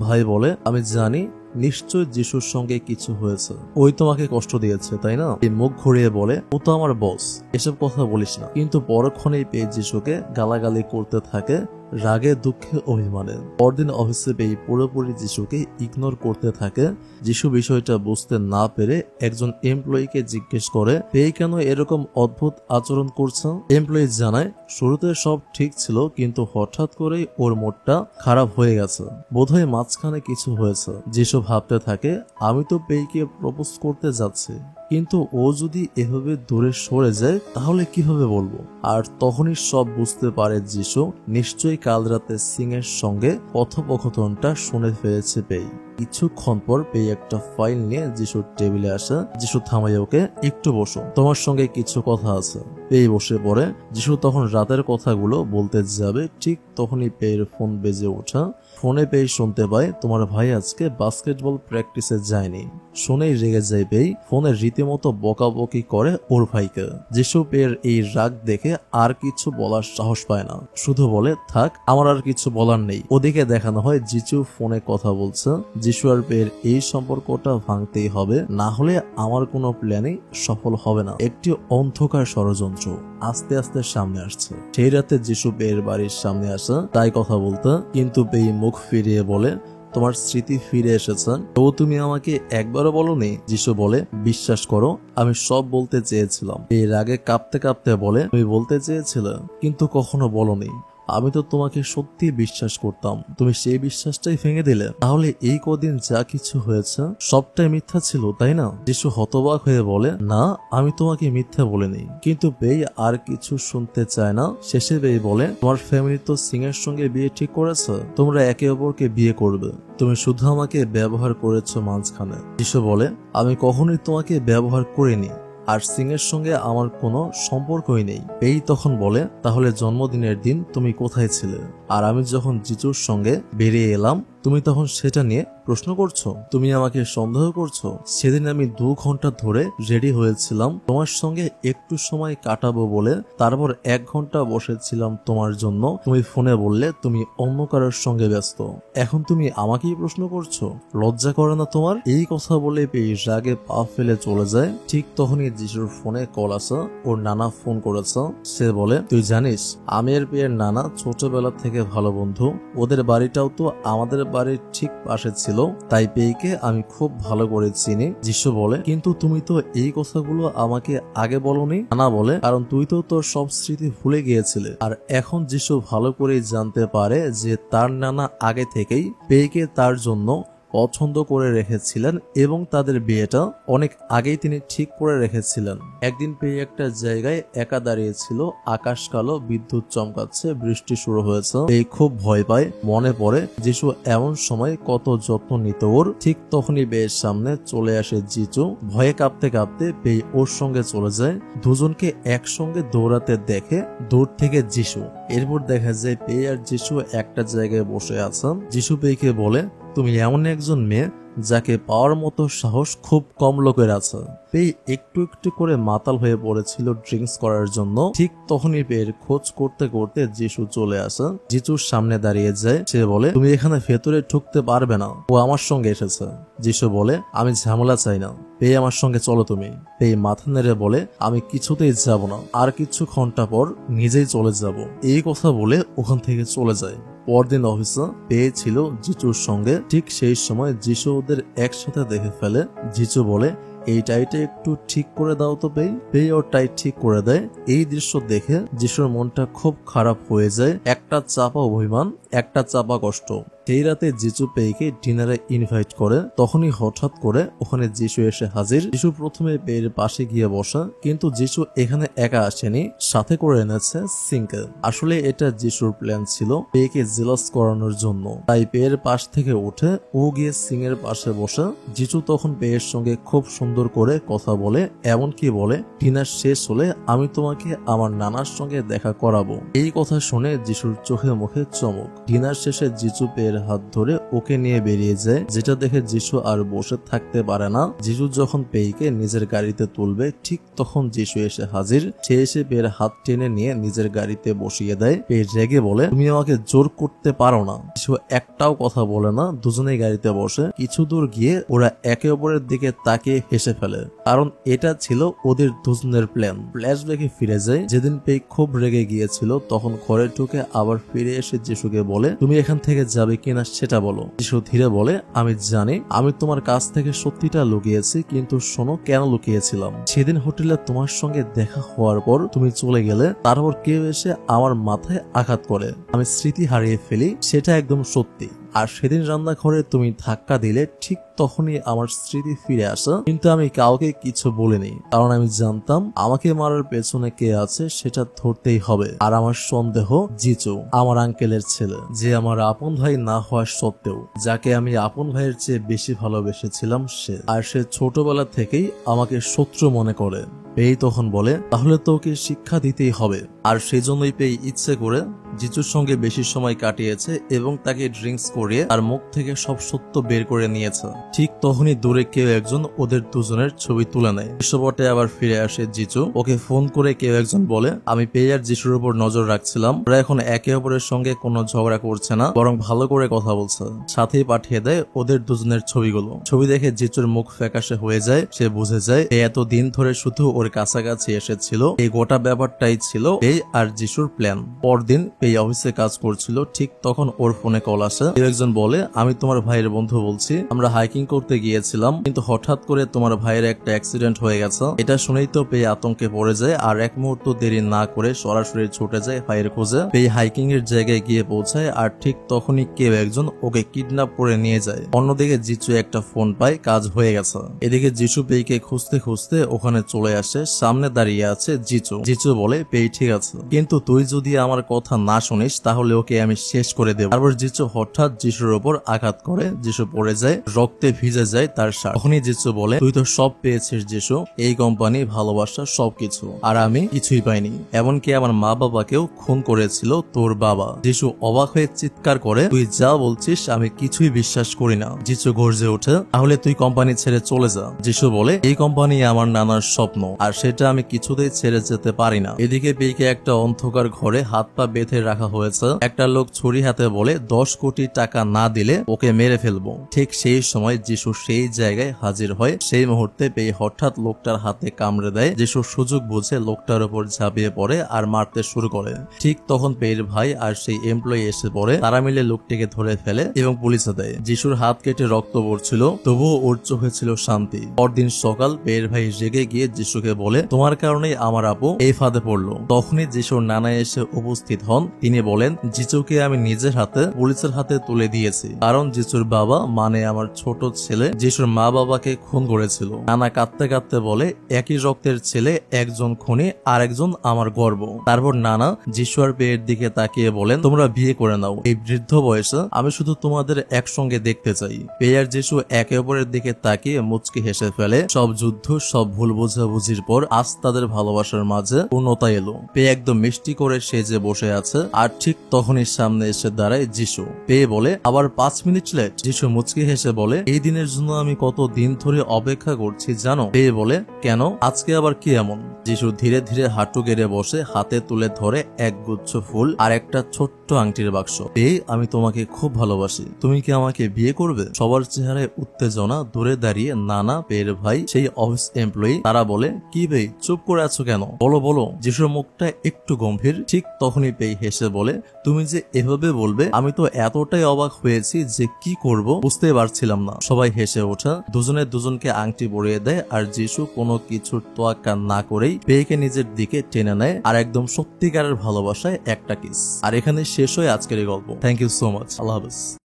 S1: ভাই বলে, আমি জানি নিশ্চয় যিশুর সঙ্গে কিছু হয়েছে, ওই তোমাকে কষ্ট দিয়েছে তাই না? এই মুখ ঘুরিয়ে বলে, ও তো আমার বস, এসব কথা বলিস না। কিন্তু পরক্ষণেই পেয়ে যিশুকে গালাগালি করতে থাকে, রাগে দুঃখে অভিমানে। পরদিন অফিসে পেয়ে পুরোপুরি যিশুকে ইগনোর করতে থাকে। যিশু বিষয়টা বুঝতে না পেরে একজন এমপ্লয়িকে জিজ্ঞেস করে, পেয়ে কেন এরকম অদ্ভুত আচরণ করছে? এমপ্লয়ি জানায়, শুরুতে সব ঠিক ছিল, কিন্তু হঠাৎ করেই ওর মুডটা খারাপ হয়ে গেছে, বোধহয় মাঝখানে কিছু হয়েছে। যিশু ভাবতে থাকে, আমি তো পেইকে প্রপোজ করতে যাচ্ছি, কিন্তু ও যদি এভাবে দূরে সরে যায় তাহলে কিভাবে বলবো? আর তখনই সব বুঝতে পারে যিশু নিশ্চয়ই কাল রাতে সিং এর সঙ্গে কথোপকথনটা শুনে ফেলেছে পেই। কিছুক্ষণ পর পেয়ে একটা ফাইল নিয়ে যিশুর টেবিলে আসে। যিশু থামাই ওকে, একটু বসো, তোমার সঙ্গে কিছু কথা আছে। পেয়ে বসে পড়ে। যিশু তখন রাতের কথাগুলো বলতে যাবে, ঠিক তখনই পেয়ের ফোন বেজে ওঠা। ফোনে পেয়ে শুনতে পায়, তোমার ভাই আজকে বাস্কেটবল প্র্যাকটিসে যায়নি। শুনেই রেগে যায় পেয়ে, ফোনে রীতিমতো বকাবকি করে ওর ভাইকে। যিশু পেয়ের এই রাগ দেখে আর কিছু বলার সাহস পায় না, শুধু বলে, থাক, আমার আর কিছু বলার নেই। ওদিকে দেখানো হয় যিশু ফোনে কথা বলছে। যিশু আর পেয়ের এই সম্পর্কটা ভাঙতেই হবে, না হলে আমার কোনো প্ল্যানই সফল হবে না। একটি অন্ধকার ষড়যন্ত্র আস্তে আস্তে সামনে আসছে। সেই রাতে যিশু পেয়ের বাড়ির সামনে আসে তাই কথা বলতে, কিন্তু পেয়ে মুখ ফিরিয়ে বলে, তোমার স্মৃতি ফিরে এসেছে, তবু তুমি আমাকে একবারও বলনি। যিশু বলে, বিশ্বাস করো, আমি সব বলতে চেয়েছিলাম। এর আগে কাঁপতে কাঁপতে বলে, তুমি বলতে চেয়েছিলে কিন্তু কখনো বলনি। আমি তো তোমাকে সত্যি বিশ্বাস করতাম, তুমি সেই বিশ্বাসটাই ভেঙে দিলে। তাহলে এই কদিন যা কিছু হয়েছে সবটাই মিথ্যা ছিল, তাই না? যিশু হতবাক হয়ে বলে, না, আমি তোমাকে মিথ্যা বলিনি। কিন্তু বেই আর কিছু শুনতে চায় না। শেষে বেই বলে, তোমার ফ্যামিলি তো সিং এর সঙ্গে বিয়ে ঠিক করেছে, তোমরা একে অপরকে বিয়ে করবে, তুমি শুধু আমাকে ব্যবহার করেছো মাঝখানে। যিশু বলে, আমি কখনোই তোমাকে ব্যবহার করিনি, আর সিং এর সঙ্গে আমার কোনো সম্পর্কই নেই। এই তখন বলে, তাহলে জন্মদিনের দিন তুমি কোথায় ছিলে? আর আমি যখন জিজুর সঙ্গে বেরিয়ে এলাম, তুমি তখন সেটা নিয়ে প্রশ্ন করছো, তুমি আমাকে সন্দেহ করছো। সেদিন আমি 2 ঘন্টা ধরে রেডি হয়েছিলাম তোমার সঙ্গে একটু সময় কাটাবো বলে, তারপর 1 ঘন্টা বসেছিলাম তোমার জন্য। তুমি ফোনে বললে তুমি অন্য কারোর সঙ্গে ব্যস্ত, এখন তুমি আমাকেই প্রশ্ন করছো? লজ্জা করে না তোমার? এই কথা বলে পেয়ে রাগে পা ফেলে চলে যায়। ঠিক তখনই যিশুর ফোনে কল আসে, ওর নানা ফোন করেছে। সে বলে, তুই জানিস আমি আর পেয়ের নানা ছোটবেলা থেকে ভালো বন্ধু, ওদের বাড়িটাও তো আমাদের বাড়ির ঠিক পাশে ছিল, তাই পেইকে আমি খুব ভালো করে চিনি। যিশু বলে, কিন্তু তুমি তো এই কথাগুলো আমাকে আগে বলনি। নানা বলে, কারণ তুই তো তোর সব স্মৃতি ভুলে গিয়েছিলে। আর এখন যিশু ভালো করেই জানতে পারে যে তার নানা আগে থেকেই পেইকে তার জন্য পছন্দ করে রেখেছিলেন এবং তাদের বিয়েটা অনেক আগেই তিনি ঠিক করে রেখেছিলেন। একদিন পেয়ে একটা জায়গায় একা দাঁড়িয়েছিল, আকাশ কালো, বিদ্যুৎ চমকাচ্ছে, বৃষ্টি শুরু হয়েছে। এই খুব ভয় পায়, মনে পড়ে যিশু এমন সময় কত যত্ন নিত ওর। ঠিক তখনই বেয়ের সামনে চলে আসে জিজু, ভয়ে কাঁপতে কাঁপতে পেয়ে ওর সঙ্গে চলে যায়। দুজনকে একসঙ্গে দৌড়াতে দেখে দূর থেকে যিশু। এরপর দেখা যায় পেয়ে আর যিশু একটা জায়গায় বসে আছেন। যিশু পেয়েকে বলে, তুমি এমন একজন মেয়ে যাকে পাওয়ার মতো সাহস খুব কম লোকের আছে। পেই একটু একটু করে মাতাল হয়ে পড়েছিল ড্রিঙ্কস করার জন্য। ঠিক তখনই পেয়ের খোঁজ করতে করতে যিশু চলে আসে, যিশুর সামনে দাঁড়িয়ে যায়। সে বলে, তুমি এখানে ভেতরে ঢুকতে পারবে না, ও আমার সঙ্গে এসেছে। যিশু বলে, আমি ঝামেলা চাই না, পেয়ে আমার সঙ্গে চলো তুমি। পেয়ে মাথা নেড়ে বলে, আমি কিছুতেই যাব না, আর কিছু ঘন্টা পর নিজেই চলে যাব। এই কথা বলে ওখান থেকে চলে যায়। পরদিন অফিসে পেয়ে ছিল যিশুর সঙ্গে। ঠিক সেই সময় যিশু ওদের একসাথে দেখে ফেলে। যিশু বলে, এই টাইটা একটু ঠিক করে দাও তো পেয়ে ওর টাই ঠিক করে দেয়। এই দৃশ্য দেখে যিশুর মনটা খুব খারাপ হয়ে যায়। একটা চাপা অভিমান, একটা চাপা কষ্ট। সেই রাতে যিশু পেইকে ডিনারে ইনভাইট করে। তখনই হঠাৎ করে ওখানে যিশু এসে হাজির। যিশু প্রথমে পেয়ের পাশে গিয়ে বসা, কিন্তু যিশু এখানে একা আসেনি, সাথে করে এনেছে সিংকে। আসলে এটা যিশুর প্ল্যান ছিল পেইকে জেলাস করানোর জন্য। তাই পেয়ের পাশ থেকে উঠে ও গিয়ে সিং এর পাশে বসে। যিশু তখন পেয়ের সঙ্গে খুব সুন্দর করে কথা বলে, এমনকি বলে, ডিনার শেষ হলে আমি তোমাকে আমার নানার সঙ্গে দেখা করাবো। এই কথা শুনে যিশুর চোখে মুখে চমক। ডিনার শেষে যিশু পেয়ের হাত ধরে ওকে নিয়ে বেরিয়ে যায়, যেটা দেখে যিশু আর বসে থাকতে পারে না। যিশু যখন পেইকে নিজের গাড়িতে তুলবে, ঠিক তখন যিশু এসে হাজির। সে এসে পেয়ের হাত টেনে নিয়ে নিজের গাড়িতে বসিয়ে দেয়। পেয়ে রেগে বলে, তুমি আমাকে জোর করতে পারো না। যিশু একটাও কথা বলে না, দুজনেই গাড়িতে বসে। কিছু দূর গিয়ে ওরা একে অপরের দিকে তাকিয়ে হেসে ফেলে, কারণ এটা ছিল ওদের দুজনের প্ল্যান। ফ্ল্যাশব্যাকে ফিরে যায়, যেদিন পেই খুব রেগে গিয়েছিল, তখন ঘরে ঢুকে আবার ফিরে এসে যিশুকে বলে, তুমি এখান থেকে যাবে কিনা সেটা বলো। যিশু ধীরে বলে, আমি জানি আমি তোমার কাছ থেকে সত্যিটা লুকিয়েছি, কিন্তু শোনো কেন লুকিয়েছিলাম। সেদিন হোটেলে তোমার সঙ্গে দেখা হওয়ার পর তুমি চলে গেলে, তারপর কেউ এসে আমার মাথায় আঘাত করে আমি স্মৃতি হারিয়ে ফেলি, সেটা একদম সত্যি। আর সেদিন রান্নাঘরে তুমি ধাক্কা দিলে, ঠিক তখনই আমার স্মৃতি ফিরে আসে, কিন্তু আমি কাউকে কিছু বলিনি, কারণ আমি জানতাম আমাকে মারার পেছনে কে আছে সেটা ধরতেই হবে। আর আমার সন্দেহ জিজু, আমার আঙ্কেলের ছেলে, যে আমার আপন ভাই না হওয়া সত্ত্বেও যাকে আমি আপন ভাইয়ের চেয়ে বেশি ভালোবেসেছিলাম সে। আর সে ছোটবেলা থেকেই আমাকে শত্রু মনে করে। পেই তখন বলে, তাহলে তো ওকে শিক্ষা দিতেই হবে। আর সেই জন্যই পেই ইচ্ছে করে জিজুর সঙ্গে বেশি সময় কাটিয়েছে এবং তাকে ড্রিঙ্কস করিয়ে তার মুখ থেকে সব সত্য বের করে নিয়েছে। ঠিক তখনই দূরে কেউ একজন ওদের দুজনের ছবি তুলে নেয়। দৃশ্যপটে আবার ফিরে আসে জিজু। ওকে ফোন করে কেউ একজন বলে, আমি পেই আর যিশুর উপর নজর রাখছিলাম, ওরা এখন একে অপরের সঙ্গে কোনো ঝগড়া করছে না, বরং ভালো করে কথা বলছে। সাথেই পাঠিয়ে দেয় ওদের দুজনের ছবিগুলো। ছবি দেখে জিজুর মুখ ফ্যাকাশে হয়ে যায়। সে বুঝে যায় এত দিন ধরে শুধু ওর কাছাকাছি এসেছিল। এই গোটা ব্যাপারটাই ছিল পেই আর যিশুর প্ল্যান। পরদিন পেই অফিসে কাজ করছিল, ঠিক তখন ওর ফোনে কল আসে। কেউ একজন বলে, আমি তোমার ভাইয়ের বন্ধু বলছি, আমরা হাইকিং করতে গিয়েছিলাম, কিন্তু হঠাৎ করে তোমার ভাইয়ের একটা অ্যাক্সিডেন্ট হয়ে গেছে। এটা শুনেই তো পেই আতঙ্কে পড়ে যায় আর এক মুহূর্ত দেরি না করে সরাসরি ছুটে যায় ভাইয়ের খোঁজে। পেই হাইকিং এর জায়গায় গিয়ে পৌঁছায় আর ঠিক তখনই কেউ একজন ওকে কিডন্যাপ করে নিয়ে যায়। অন্যদিকে জিচু একটা ফোন পায়, কাজ হয়ে গেছে। এদিকে জিচু পেইকে খুঁজতে খুঁজতে ওখানে চলে আসে, সামনে দাঁড়িয়ে আছে জিচু। জিচু বলে, পেই ঠিক আছে, কিন্তু তুই যদি আমার কথা না শুনিস তাহলে ওকে আমি শেষ করে দেব। তারপর জিচু হঠাৎ যিশুর উপর আঘাত করে, যিশু পড়ে যায়, রক্তে ভিজে যায় তার শার্ট। তখনই জিচু বলে, তুই তো সব পেয়েছিস যিশু, এই কোম্পানি, ভালোবাসা, সবকিছু, আর আমি কিছুই পাইনি। এমনকি আমার মা বাবাকেও খুন করেছিল তোর বাবা। যিশু অবাক হয়ে চিৎকার করে, তুই যা বলছিস আমি কিছুই বিশ্বাস করি না। যিশু গর্জে ওঠে, তাহলে তুই কোম্পানি ছেড়ে চলে যা। যিশু বলে, এই কোম্পানি আমার নানার স্বপ্ন আর সেটা আমি কিছুতেই ছেড়ে যেতে পারি না। এদিকে পেইকে একটা অন্ধকার ঘরে হাত পা বেঁধে রাখা হয়েছে। একটা লোক ছুরি হাতে বলে, 10 কোটি টাকা না দিলে ওকে মেরে ফেলবো। ঠিক সেই সময় যিশু সেই জায়গায় হাজির হয়। সেই মুহূর্তে পেই হঠাৎ লোকটার হাতে কামড়ে দেয়। যিশু সুযোগ বুঝে লোকটার উপর ঝাঁপিয়ে পড়ে আর মারতে শুরু করে। ঠিক তখন পেইর ভাই আর সেই এমপ্লয়ি এসে পড়ে, তারা মিলে লোকটিকে ধরে ফেলে এবং পুলিশে দেয়। যিশুর হাত কেটে রক্ত পড়ছিল, তবুও ওর চোখে ছিল শান্তি। পরদিন সকাল পেইর ভাই রেগে গিয়ে যিশুকে বলে, তোমার কারণেই আমার আপু এই ফাঁদে পড়লো। তখনই যিশুর নানা এসে উপস্থিত হন। তিনি বলেন, যিশুকে আমি নিজের হাতে পুলিশের হাতে তুলে দিয়েছি, কারণ যিশুর বাবা মানে আমার ছোট ছেলে যিশুর মা বাবাকে খুন করেছিল। নানা কাঁদতে কাঁদতে বলে, একই রক্তের ছেলে, একজন খুনি আর একজন আমার গর্ব। তারপর নানা যিশু আর পেয়ের দিকে তাকিয়ে বলেন, তোমরা বিয়ে করে নাও, এই বৃদ্ধ বয়সে আমি শুধু তোমাদের একসঙ্গে দেখতে চাই। পেয়ে আর যিশু একে অপরের দিকে তাকিয়ে মুচকি হেসে ফেলে। সব যুদ্ধ, সব ভুল বোঝাবুঝির পর আজ তাদের ভালোবাসার মাঝে পূর্ণতা এলো। পেয়ে একদম মিষ্টি করে সেজে বসে আছে আর ঠিক তখনই সামনে এসে দাঁড়ায় যিশু। পেয়ে বলে, আবার 5 মিনিট লেট। যিশু মুচকি হেসে বলে, এই দিনের জন্য আমি কত দিন ধরে অপেক্ষা করছি জানো। পেয়ে বলে, কেন, আজকে আবার কি এমন? যিশু ধীরে ধীরে হাঁটু গেড়ে বসে হাতে তুলে ধরে এক গুচ্ছ ফুল আর একটা ছোট্ট আংটির বাক্স। পেয়ে, আমি তোমাকে খুব ভালোবাসি, তুমি কি আমাকে বিয়ে করবে? সবার চেহারায় উত্তেজনা। দূরে দাঁড়িয়ে নানা, পেয়ের ভাই, সেই অফিস এমপ্লয়ি, তারা বলে, কি ভাই চুপ করে আছো কেন, বলো বলো। যিশুর মুখটা একটু গম্ভীর। ঠিক তখনই পেই হেসে বলে, তুমি যে এভাবে বলবে আমি তো এতটাই অবাক হয়েছি যে কি করব বুঝতে পারছিলাম না। সবাই হেসে ওঠা। দুজনে দুজনকে আংটি পরিয়ে দেয় আর যিশু কোনো কিছুর তোয়াক্কা না করেই পেইকে নিজের দিকে টেনে নেয় আর একদম সত্যিকারের ভালোবাসায় একটা কিস। আর এখানে শেষ হয় আজকের এই গল্প। Thank you so much. আল্লাহ হাফেজ।